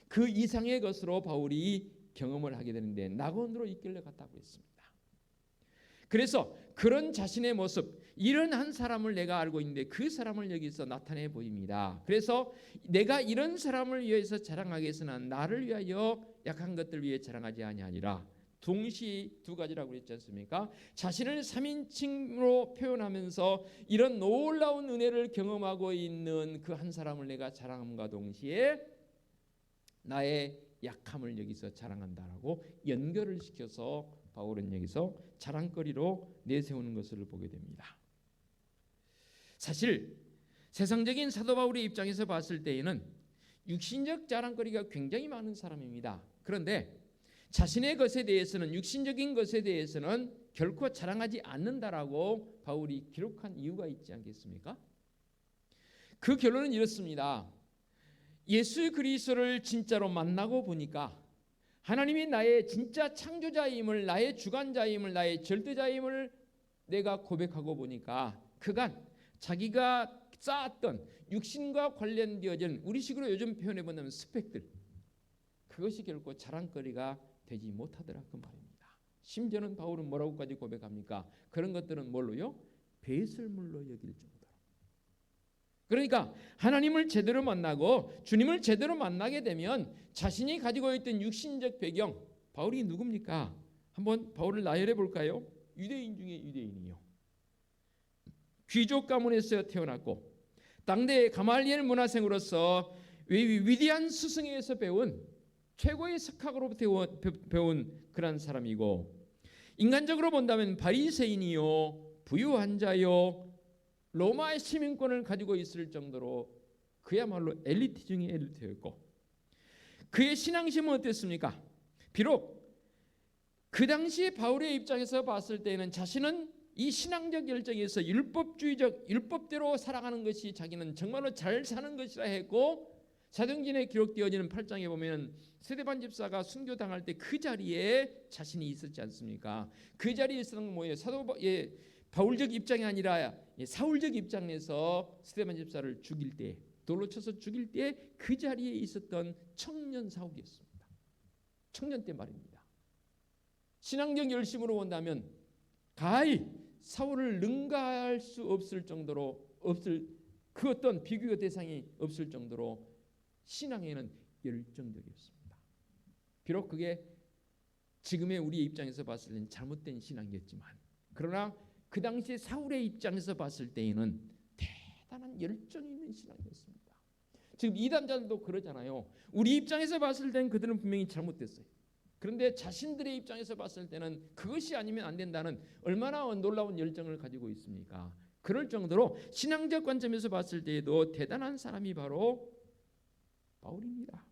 그 이상의 것으로 바울이 경험을 하게 되는데 낙원으로 이끌려 갔다고 했습니다. 그래서 그런 자신의 모습, 이런 한 사람을 내가 알고 있는데 그 사람을 여기서 나타내 보입니다. 그래서 내가 이런 사람을 위해서 자랑하겠으나 나를 위하여 약한 것들 위해 자랑하지 아니하니라. 동시 두 가지라고 그랬지 않습니까? 자신을 3인칭으로 표현하면서 이런 놀라운 은혜를 경험하고 있는 그 한 사람을 내가 자랑함과 동시에 나의 약함을 여기서 자랑한다라고 연결을 시켜서 바울은 여기서 자랑거리로 내세우는 것을 보게 됩니다. 사실 세상적인 사도 바울의 입장에서 봤을 때에는 육신적 자랑거리가 굉장히 많은 사람입니다. 그런데 자신의 것에 대해서는 육신적인 것에 대해서는 결코 자랑하지 않는다라고 바울이 기록한 이유가 있지 않겠습니까? 그 결론은 이렇습니다. 예수 그리스도를 진짜로 만나고 보니까 하나님이 나의 진짜 창조자임을, 나의 주관자임을, 나의 절대자임을 내가 고백하고 보니까 그간 자기가 쌓았던 육신과 관련되어진 우리식으로 요즘 표현해 본다면 스펙들, 그것이 결코 자랑거리가 되지 못하더라 그 말입니다. 심지어는 바울은 뭐라고까지 고백합니까? 그런 것들은 뭘로요? 배설물로 여길 정도로. 그러니까 하나님을 제대로 만나고 주님을 제대로 만나게 되면 자신이 가지고 있던 육신적 배경, 바울이 누굽니까? 한번 바울을 나열해 볼까요? 유대인 중에 유대인이요. 귀족 가문에서 태어났고 당대의 가말리엘 문화생으로서 위대한 스승에게서 배운 최고의 석학으로부터 배운 그런 사람이고 인간적으로 본다면 바리새인이요 부유한 자요 로마의 시민권을 가지고 있을 정도로 그야말로 엘리트 중에 엘리트였고 그의 신앙심은 어땠습니까? 비록 그 당시 바울의 입장에서 봤을 때는 자신은 이 신앙적 열정에서 율법주의적 율법대로 살아가는 것이 자기는 정말로 잘 사는 것이라 했고 사도행전에 기록되어지는 8장에 보면 스데반 집사가 순교당할 때 그 자리에 자신이 있었지 않습니까? 그 자리에 있었던 건 뭐예요? 바울적 입장이 아니라 사울적 입장에서 스데반 집사를 죽일 때 돌로 쳐서 죽일 때 그 자리에 있었던 청년 사울이었습니다. 청년 때 말입니다. 신앙적 열심으로 본다면 가히 사울을 능가할 수 없을 정도로 그 어떤 비교 대상이 없을 정도로 신앙에는 열정적이었습니다. 비록 그게 지금의 우리의 입장에서 봤을 때는 잘못된 신앙이었지만 그러나 그 당시 사울의 입장에서 봤을 때에는 대단한 열정 있는 신앙이었습니다. 지금 이단자들도 그러잖아요. 우리 입장에서 봤을 때는 그들은 분명히 잘못됐어요. 그런데 자신들의 입장에서 봤을 때는 그것이 아니면 안 된다는 얼마나 놀라운 열정을 가지고 있습니까? 그럴 정도로 신앙적 관점에서 봤을 때에도 대단한 사람이 바로 바울입니다.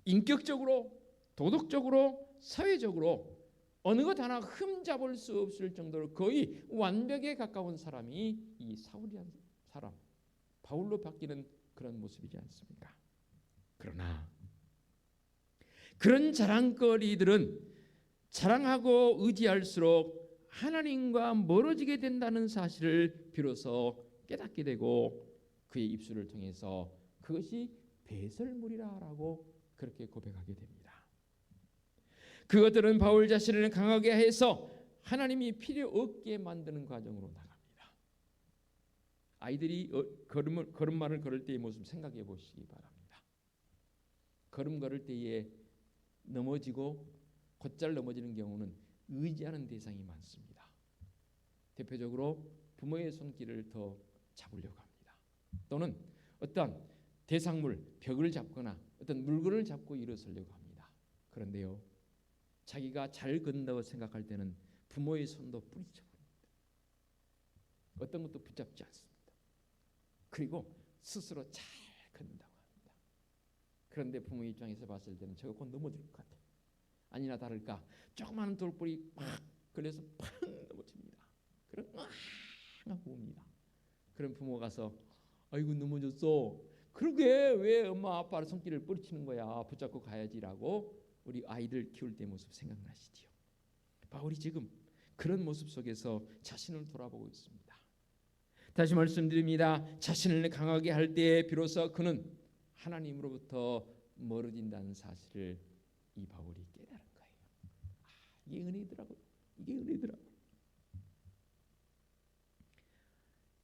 인격적으로, 도덕적으로, 사회적으로 어느 것 하나 흠잡을 수 없을 정도로 거의 완벽에 가까운 사람이 이 사울이라는 사람, 바울로 바뀌는 그런 모습이지 않습니까? 그러나 그런 자랑거리들은 자랑하고 의지할수록 하나님과 멀어지게 된다는 사실을 비로소 깨닫게 되고 그의 입술을 통해서 그것이 배설물이라라고 그렇게 고백하게 됩니다. 그것들은 바울 자신을 강하게 해서 하나님이 필요 없게 만드는 과정으로 나갑니다. 아이들이 걸음마를 걸을 때의 모습 생각해 보시기 바랍니다. 걸음 걸을 때에 넘어지고 곧잘 넘어지는 경우는 의지하는 대상이 많습니다. 대표적으로 부모의 손길을 더 잡으려고 합니다. 또는 어떤 대상물, 벽을 잡거나 어떤 물건을 잡고 일어서려고 합니다. 그런데요, 자기가 잘 건다고 생각할 때는 부모의 손도 뿌리쳐버립니다. 어떤 것도 붙잡지 않습니다. 그리고 스스로 잘 건다고 합니다. 그런데 부모 입장에서 봤을 때는 저거 곧 넘어질 것 같아요. 아니나 다를까 조그마한 돌뿌리 팍 걸려서 팍 넘어집니다. 그럼 하고 옵니다. 그럼 부모가 가서 아이고 넘어졌어. 그러게 왜 엄마 아빠를 손길을 뿌리치는 거야. 붙잡고 가야지라고 우리 아이들 키울 때 모습 생각나시지요. 바울이 지금 그런 모습 속에서 자신을 돌아보고 있습니다. 다시 말씀드립니다. 자신을 강하게 할 때에 비로소 그는 하나님으로부터 멀어진다는 사실을 이 바울이 깨달은 거예요. 이게 은혜더라고요. 이게 은혜더라고요.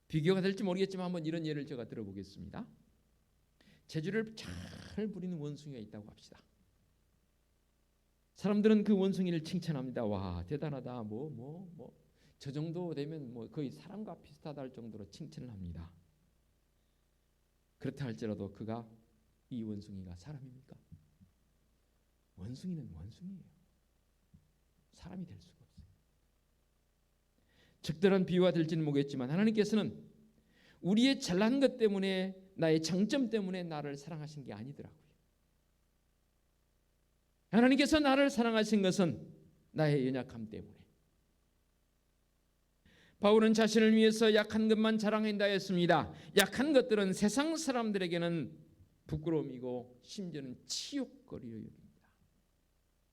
비교가 될지 모르겠지만 한번 이런 예를 제가 들어보겠습니다. 재주를 잘 부리는 원숭이가 있다고 합시다. 사람들은 그 원숭이를 칭찬합니다. 와 대단하다. 저 정도 되면 거의 사람과 비슷하다 할 정도로 칭찬을 합니다. 그렇다 할지라도 그가 이 원숭이가 사람입니까? 원숭이는 원숭이에요. 사람이 될 수가 없어요. 적절한 비유가 될지는 모르겠지만 하나님께서는 우리의 잘난 것 때문에 나의 장점 때문에 나를 사랑하신 게 아니더라고요. 하나님께서 나를 사랑하신 것은 나의 연약함 때문에. 바울은 자신을 위해서 약한 것만 자랑한다 했습니다. 약한 것들은 세상 사람들에게는 부끄러움이고 심지어는 치욕거리로 여깁니다.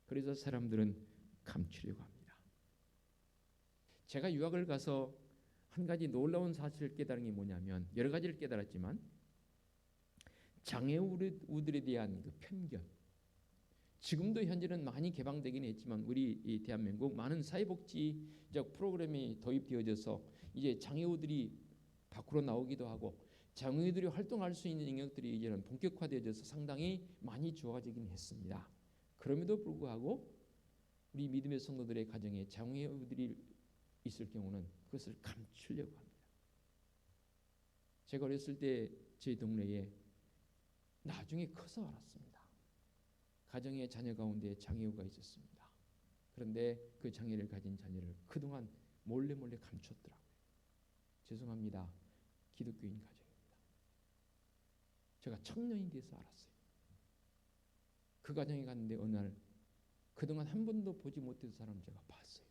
그래서 사람들은 감추려고 합니다. 제가 유학을 가서 한 가지 놀라운 사실을 깨달은 게 뭐냐면 여러 가지를 깨달았지만 장애우들에 대한 그 편견, 지금도 현재는 많이 개방되긴 했지만 우리 이 대한민국 많은 사회복지적 프로그램이 도입되어져서 이제 장애우들이 밖으로 나오기도 하고 장애우들이 활동할 수 있는 영역들이 이제는 본격화되어져서 상당히 많이 좋아지긴 했습니다. 그럼에도 불구하고 우리 믿음의 성도들의 가정에 장애우들이 있을 경우는 그것을 감추려고 합니다. 제가 어렸을 때 제 동네에 나중에 커서 알았습니다. 가정의 자녀 가운데 장애우가 있었습니다. 그런데 그 장애를 가진 자녀를 그동안 몰래 감췄더라고요. 죄송합니다. 기독교인 가정입니다. 제가 청년이 돼서 알았어요. 그 가정에 갔는데 어느 날 그동안 한 번도 보지 못했던 사람을 제가 봤어요.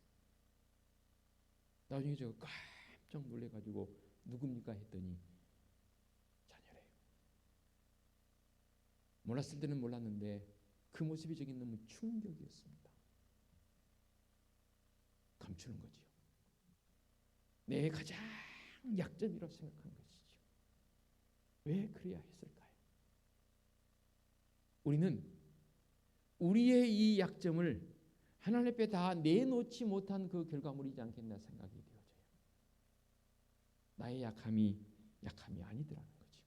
나중에 제가 깜짝 놀래가지고 누굽니까 했더니 자녀래요. 몰랐을 때는 몰랐는데 그 모습이 저기 너무 충격이었습니다. 감추는 거지요. 내 가장 약점이라고 생각한 것이죠. 왜 그래야 했을까요? 우리는 우리의 이 약점을 하나님 앞에 다 내놓지 못한 그 결과물이지 않겠나 생각이 되어져요. 나의 약함이 아니더라는 거죠.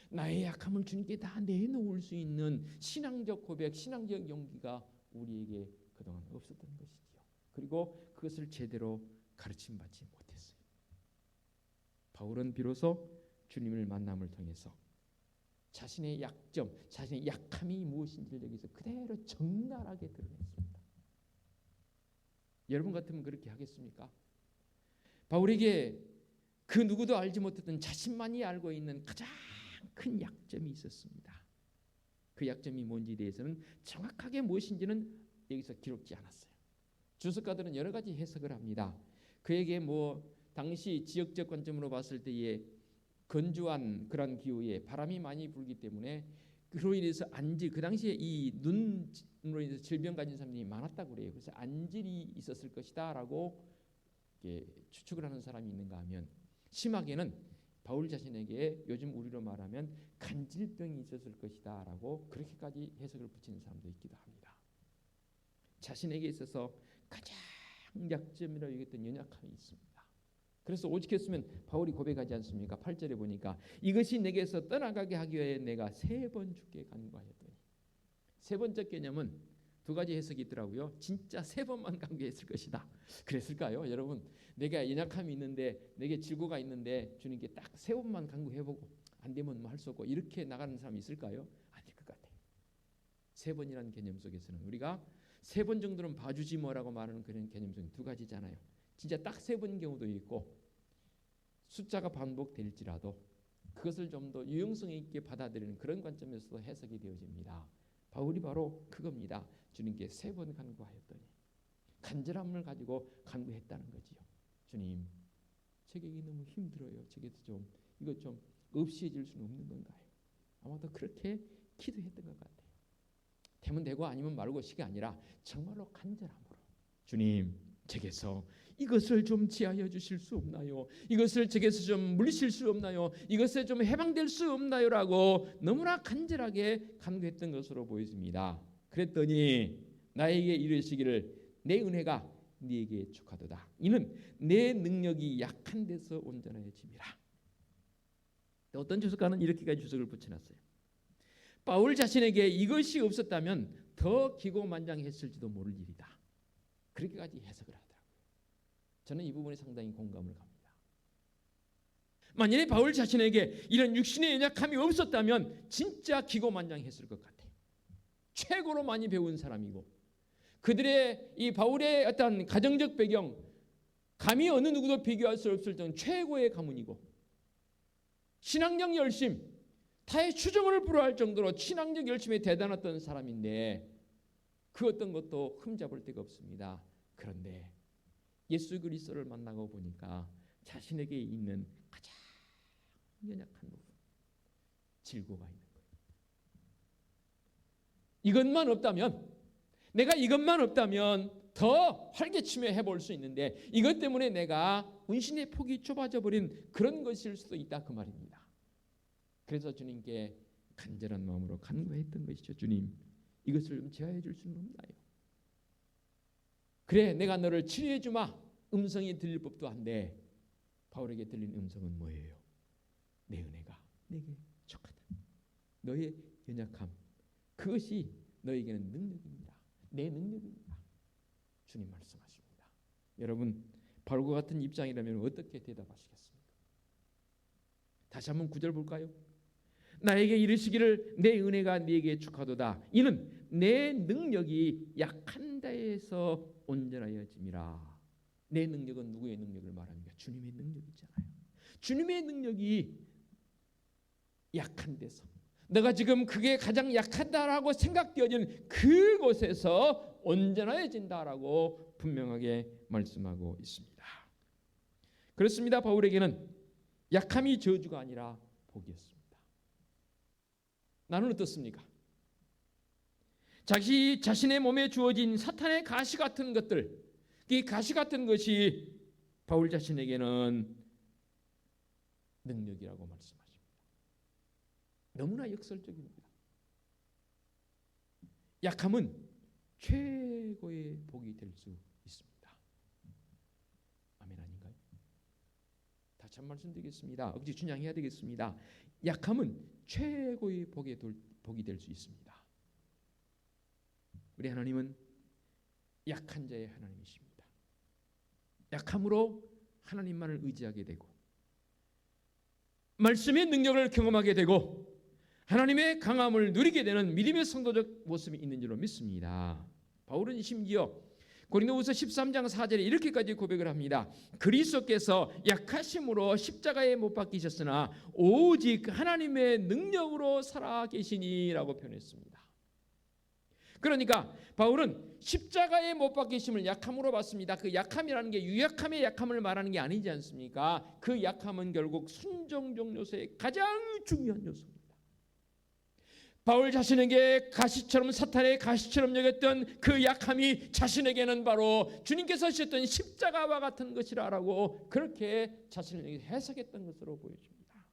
나의 약함을 주님께 다 내놓을 수 있는 신앙적 고백, 신앙적 용기가 우리에게 그동안 없었던 것이지요. 그리고 그것을 제대로 가르침받지 못했어요. 바울은 비로소 주님을 만남을 통해서 자신의 약점, 자신의 약함이 무엇인지를 여기서 그대로 적나라하게 드러냈습니다. 여러분 같으면 그렇게 하겠습니까? 바울에게 그 누구도 알지 못했던 자신만이 알고 있는 가장 큰 약점이 있었습니다. 그 약점이 뭔지에 대해서는 정확하게 무엇인지는 여기서 기록지 않았어요. 주석가들은 여러 가지 해석을 합니다. 그에게 당시 지역적 관점으로 봤을 때에 건조한 그런 기후에 바람이 많이 불기 때문에 그로 인해서 안질, 그 당시에 이 눈으로 인해서 질병 가진 사람들이 많았다고 그래요. 그래서 안질이 있었을 것이다라고 추측을 하는 사람이 있는가 하면 심하게는 바울 자신에게 요즘 우리로 말하면 간질병이 있었을 것이다 라고 그렇게까지 해석을 붙이는 사람도 있기도 합니다. 자신에게 있어서 가장 약점이라고 여겼던 연약함이 있습니다. 그래서 오직했으면 바울이 고백하지 않습니까? 8절에 보니까 이것이 내게서 떠나가게 하기 위해 내가 3번 주께 간구하였더니, 세 번째 개념은 두 가지 해석이 있더라고요. 진짜 3번만 간구했을 것이다. 그랬을까요? 여러분, 내가 연약함이 있는데 내게 질고가 있는데 주님께 딱 3번만 간구해보고 안 되면 뭐 할 수 없고 이렇게 나가는 사람이 있을까요? 아닐 것 같아요. 3번이라는 개념 속에서는 우리가 3번 정도는 봐주지 뭐라고 말하는 그런 개념 중에 두 가지잖아요. 진짜 딱 3번인 경우도 있고 숫자가 반복될지라도 그것을 좀 더 유용성 있게 받아들이는 그런 관점에서도 해석이 되어집니다. 바울이 바로 그겁니다. 주님께 3번 간구하였더니 간절함을 가지고 간구했다는 거지요. 주님, 제게 너무 힘들어요. 제게도 좀 이것 좀 없이해질 수는 없는 건가요? 아마도 그렇게 기도했던 것 같아요. 되면 되고 아니면 말고 식이 아니라 정말로 간절함으로 주님, 제게서 이것을 좀 지하여 주실 수 없나요? 이것을 제게서 좀 물리실 수 없나요? 이것에 좀 해방될 수 없나요? 라고 너무나 간절하게 간구했던 것으로 보여집니다. 그랬더니 나에게 이르시기를 내 은혜가 네게 족하도다. 이는 내 능력이 약한 데서 온전해짐이라. 어떤 주석가는 이렇게까지 주석을 붙여놨어요. 바울 자신에게 이것이 없었다면 더 기고만장했을지도 모를 일이다. 그렇게까지 해석을 하더라고요. 저는 이 부분에 상당히 공감을 갑니다. 만약에 바울 자신에게 이런 육신의 연약함이 없었다면 진짜 기고만장했을 것 같아요. 최고로 많이 배운 사람이고 그들의 이 바울의 어떤 가정적 배경, 감히 어느 누구도 비교할 수 없을 정도 최고의 가문이고 신앙적 열심, 타의 추종을 불허할 정도로 신앙적 열심에 대단했던 사람인데 그 어떤 것도 흠잡을 데가 없습니다. 그런데 예수 그리스도를 만나고 보니까 자신에게 있는 가장 연약한 부분, 질고가 있는 거예요. 이것만 없다면, 내가 이것만 없다면 더 활개치며 해볼 수 있는데 이것 때문에 내가 운신의 폭이 좁아져 버린 그런 것일 수도 있다 그 말입니다. 그래서 주님께 간절한 마음으로 간구했던 것이죠. 주님, 이것을 좀 제어해 줄 수는 없나요? 그래, 내가 너를 치료해 주마. 음성이 들릴 법도 한데 바울에게 들린 음성은 뭐예요? 내 은혜가 내게 족하다. 너의 연약함, 그것이 너에게는 능력입니다. 내 능력입니다. 주님 말씀하십니다. 여러분, 바울과 같은 입장이라면 어떻게 대답하시겠습니까? 다시 한번 9절 볼까요? 나에게 이르시기를 내 은혜가 네게 족하도다. 이는 내 능력이 약한 데에서 온전하여짐이라. 내 능력은 누구의 능력을 말합니까? 주님의 능력이잖아요. 주님의 능력이 약한 데서, 내가 지금 그게 가장 약하다라고 생각되어지는 그곳에서 온전해진다라고 분명하게 말씀하고 있습니다. 그렇습니다. 바울에게는 약함이 저주가 아니라 복이었습니다. 나는 어떻습니까? 자신의 몸에 주어진 사탄의 가시 같은 것들, 이 가시 같은 것이 바울 자신에게는 능력이라고 말씀하십니다. 너무나 역설적입니다. 약함은 최고의 복이 될 수 있습니다. 아멘 아닌가요? 다시 한 말씀드리겠습니다. 억지 준양해야 되겠습니다. 약함은 최고의 복이 될 수 있습니다. 우리 하나님은 약한 자의 하나님이십니다. 약함으로 하나님만을 의지하게 되고 말씀의 능력을 경험하게 되고 하나님의 강함을 누리게 되는 믿음의 성도적 모습이 있는 줄로 믿습니다. 바울은 심지어 고린도후서 13장 4절에 이렇게까지 고백을 합니다. 그리스도께서 약하심으로 십자가에 못 박히셨으나 오직 하나님의 능력으로 살아 계시니라고 표현했습니다. 그러니까 바울은 십자가에 못 박히심을 약함으로 봤습니다. 그 약함이라는 게 유약함의 약함을 말하는 게 아니지 않습니까? 그 약함은 결국 순종적 요소의 가장 중요한 요소입니다. 바울 자신에게 가시처럼, 사탄의 가시처럼 여겼던 그 약함이 자신에게는 바로 주님께서 지셨던 십자가와 같은 것이라고 그렇게 자신에게 해석했던 것으로 보여집니다.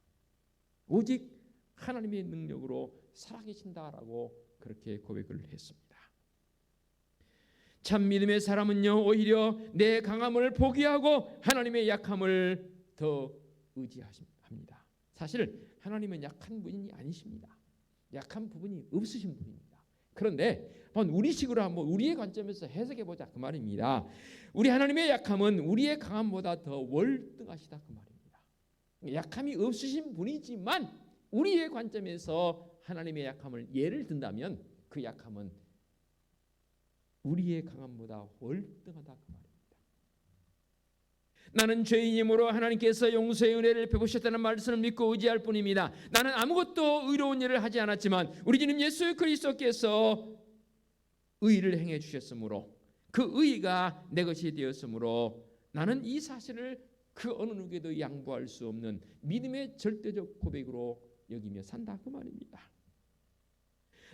오직 하나님의 능력으로 살아계신다라고 그렇게 고백을 했습니다. 참 믿음의 사람은요, 오히려 내 강함을 포기하고 하나님의 약함을 더 의지합니다. 사실 하나님은 약한 분이 아니십니다. 약한 부분이 없으신 분입니다. 그런데 우리식으로 한번 우리의 관점에서 해석해 보자 그 말입니다. 우리 하나님의 약함은 우리의 강함보다 더 월등하시다 그 말입니다. 약함이 없으신 분이지만 우리의 관점에서 하나님의 약함을 예를 든다면 그 약함은 우리의 강함보다 월등하다 그 말입니다. 나는 죄인이므로 하나님께서 용서의 은혜를 베푸셨다는 말씀을 믿고 의지할 뿐입니다. 나는 아무것도 의로운 일을 하지 않았지만 우리 주님 예수 그리스도께서 의를 행해 주셨으므로 그 의가 내 것이 되었으므로 나는 이 사실을 그 어느 누구에도 양보할 수 없는 믿음의 절대적 고백으로 여기며 산다 그 말입니다.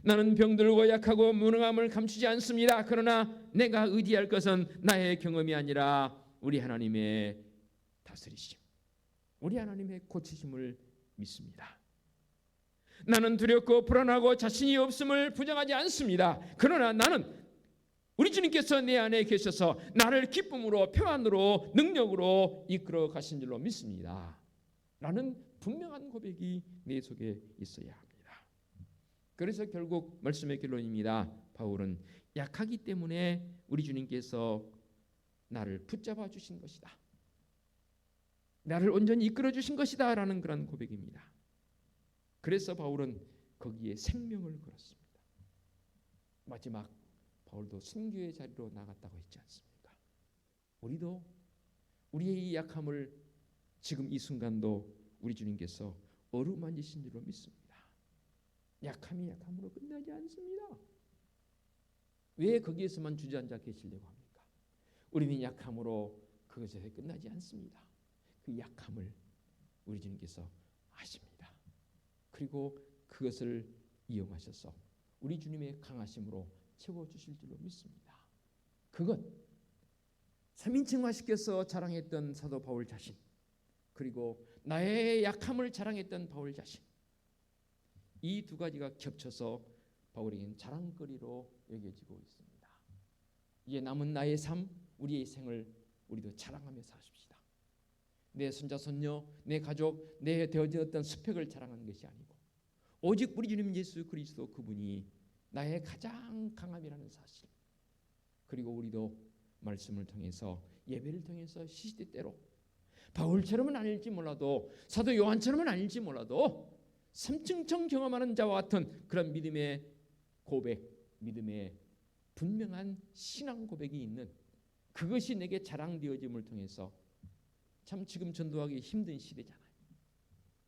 나는 병들고 약하고 무능함을 감추지 않습니다. 그러나 내가 의지할 것은 나의 경험이 아니라 우리 하나님의 다스리심, 우리 하나님의 고치심을 믿습니다. 나는 두렵고 불안하고 자신이 없음을 부정하지 않습니다. 그러나 나는 우리 주님께서 내 안에 계셔서 나를 기쁨으로 평안으로 능력으로 이끌어 가신 줄로 믿습니다. 라는 분명한 고백이 내 속에 있어야 합니다. 그래서 결국 말씀의 결론입니다. 바울은 약하기 때문에 우리 주님께서 나를 붙잡아 주신 것이다, 나를 온전히 이끌어 주신 것이다 라는 그런 고백입니다. 그래서 바울은 거기에 생명을 걸었습니다. 마지막 바울도 순교의 자리로 나갔다고 했지 않습니까? 우리도 우리의 이 약함을 지금 이 순간도 우리 주님께서 어루만지신 줄로 믿습니다. 약함이 약함으로 끝나지 않습니다. 왜 거기에서만 주저앉아 계시려고 합니까? 우리는 약함으로 그것에서 끝나지 않습니다. 그 약함을 우리 주님께서 아십니다. 그리고 그것을 이용하셔서 우리 주님의 강하심으로 채워주실 줄로 믿습니다. 그것 3인칭화시켜서 자랑했던 사도 바울 자신, 그리고 나의 약함을 자랑했던 바울 자신, 이 두 가지가 겹쳐서 바울에게는 자랑거리로 여겨지고 있습니다. 이제 남은 나의 삶, 우리의 생을 우리도 자랑하며 사십시다. 내 손자 손녀, 내 가족, 내 되어졌던 스펙을 자랑하는 것이 아니고 오직 우리 주님 예수 그리스도 그분이 나의 가장 강함이라는 사실, 그리고 우리도 말씀을 통해서 예배를 통해서 시시때때로 바울처럼은 아닐지 몰라도 사도 요한처럼은 아닐지 몰라도 삼층청 경험하는 자와 같은 그런 믿음의 고백, 믿음의 분명한 신앙 고백이 있는 그것이 내게 자랑되어짐을 통해서 참 지금 전도하기 힘든 시대잖아요.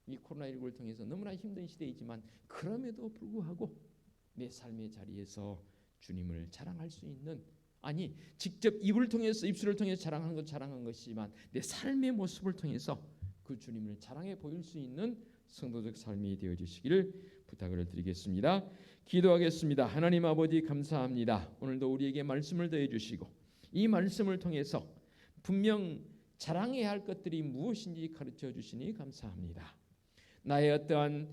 이 코로나19를 통해서 너무나 힘든 시대이지만 그럼에도 불구하고 내 삶의 자리에서 주님을 자랑할 수 있는, 아니 직접 입술을 통해서 자랑하는 것 자랑한 것이지만 내 삶의 모습을 통해서 그 주님을 자랑해 보일 수 있는 성도적 삶이 되어 주시기를 부탁을 드리겠습니다. 기도하겠습니다. 하나님 아버지 감사합니다. 오늘도 우리에게 말씀을 더해 주시고 이 말씀을 통해서 분명 자랑해야 할 것들이 무엇인지 가르쳐 주시니 감사합니다. 나의 어떠한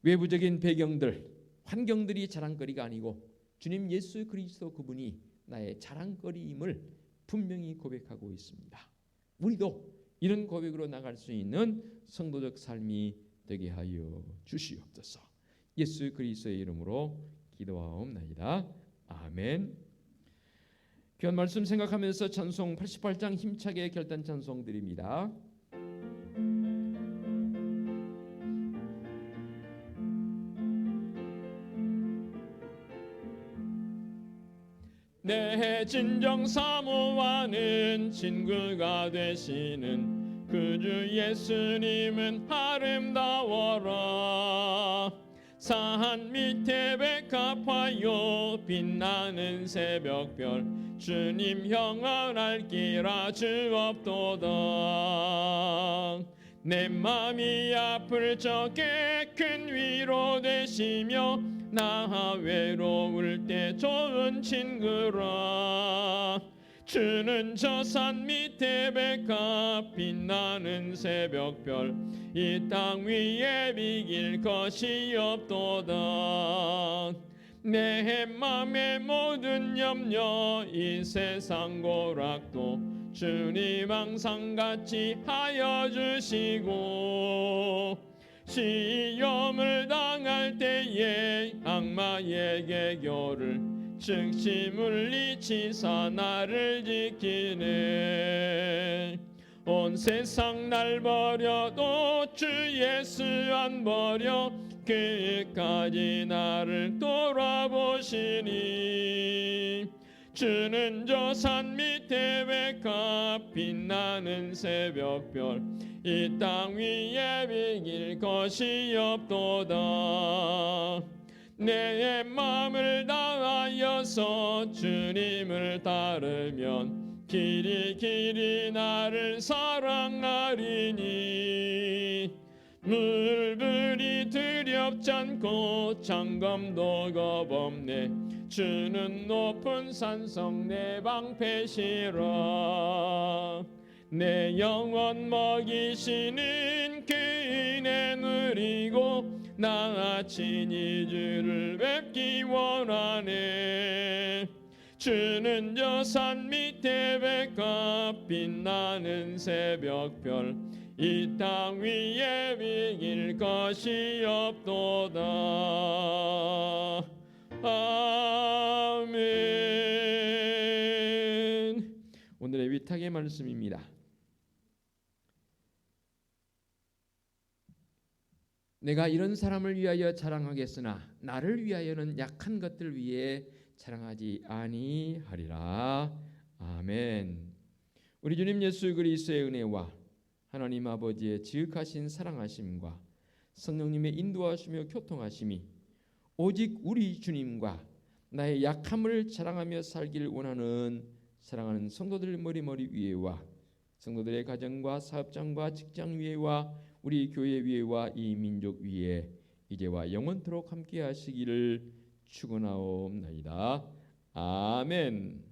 외부적인 배경들, 환경들이 자랑거리가 아니고 주님 예수 그리스도 그분이 나의 자랑거리임을 분명히 고백하고 있습니다. 우리도 이런 고백으로 나갈 수 있는 성도적 삶이 되게 하여 주시옵소서. 예수 그리스도의 이름으로 기도하옵나이다. 아멘. 귀한 말씀 생각하면서 찬송 88장 힘차게 결단 찬송 드립니다. 내 진정 사모하는 친구가 되시는 그 주 예수님은 아름다워라. 산 밑에 백합화요 빛나는 새벽별 주님 형을 알기라 주옵도다. 내 맘이 아플 적에 큰 위로 되시며 나 외로울 때 좋은 친구라. 주는 저 산 밑에 백합 빛나는 새벽별 이 땅 위에 비길 것이 없도다. 내 맘의 모든 염려 이 세상 고락도 주님 항상 같이 하여 주시고 시험을 당할 때에 악마의 계교를 즉시 물리치사 나를 지키네. 온 세상 날 버려도 주 예수 안 버려 끝까지 나를 돌아보시니. 주는 저 산 밑에 백합 빛나는 새벽별 이 땅 위에 비길 것이 없도다. 내 마음을 다하여서 주님을 따르면 길이 나를 사랑하리니. 물불이 두렵지 않고 장검도 겁없네. 주는 높은 산성 내 방패시라. 내 영혼 먹이시는 그 은혜 누리고 나 친히 주를 뵙기 원하네. 주는 저 산 밑에 백합 빛나는 새벽별 이 땅 위에 비길 것이 없도다. 아멘. 오늘의 위탁의 말씀입니다. 내가 이런 사람을 위하여 자랑하겠으나 나를 위하여는 약한 것들 위에 자랑하지 아니하리라. 아멘. 우리 주님 예수 그리스도의 은혜와 하나님 아버지의 지극하신 사랑하심과 성령님의 인도하시며 교통하심이 오직 우리 주님과 나의 약함을 자랑하며 살기를 원하는 사랑하는 성도들 머리 위에와 성도들의 가정과 사업장과 직장 위에와 우리 교회 위에와 이 민족 위에 이제와 영원토록 함께 하시기를 축원하옵나이다. 아멘.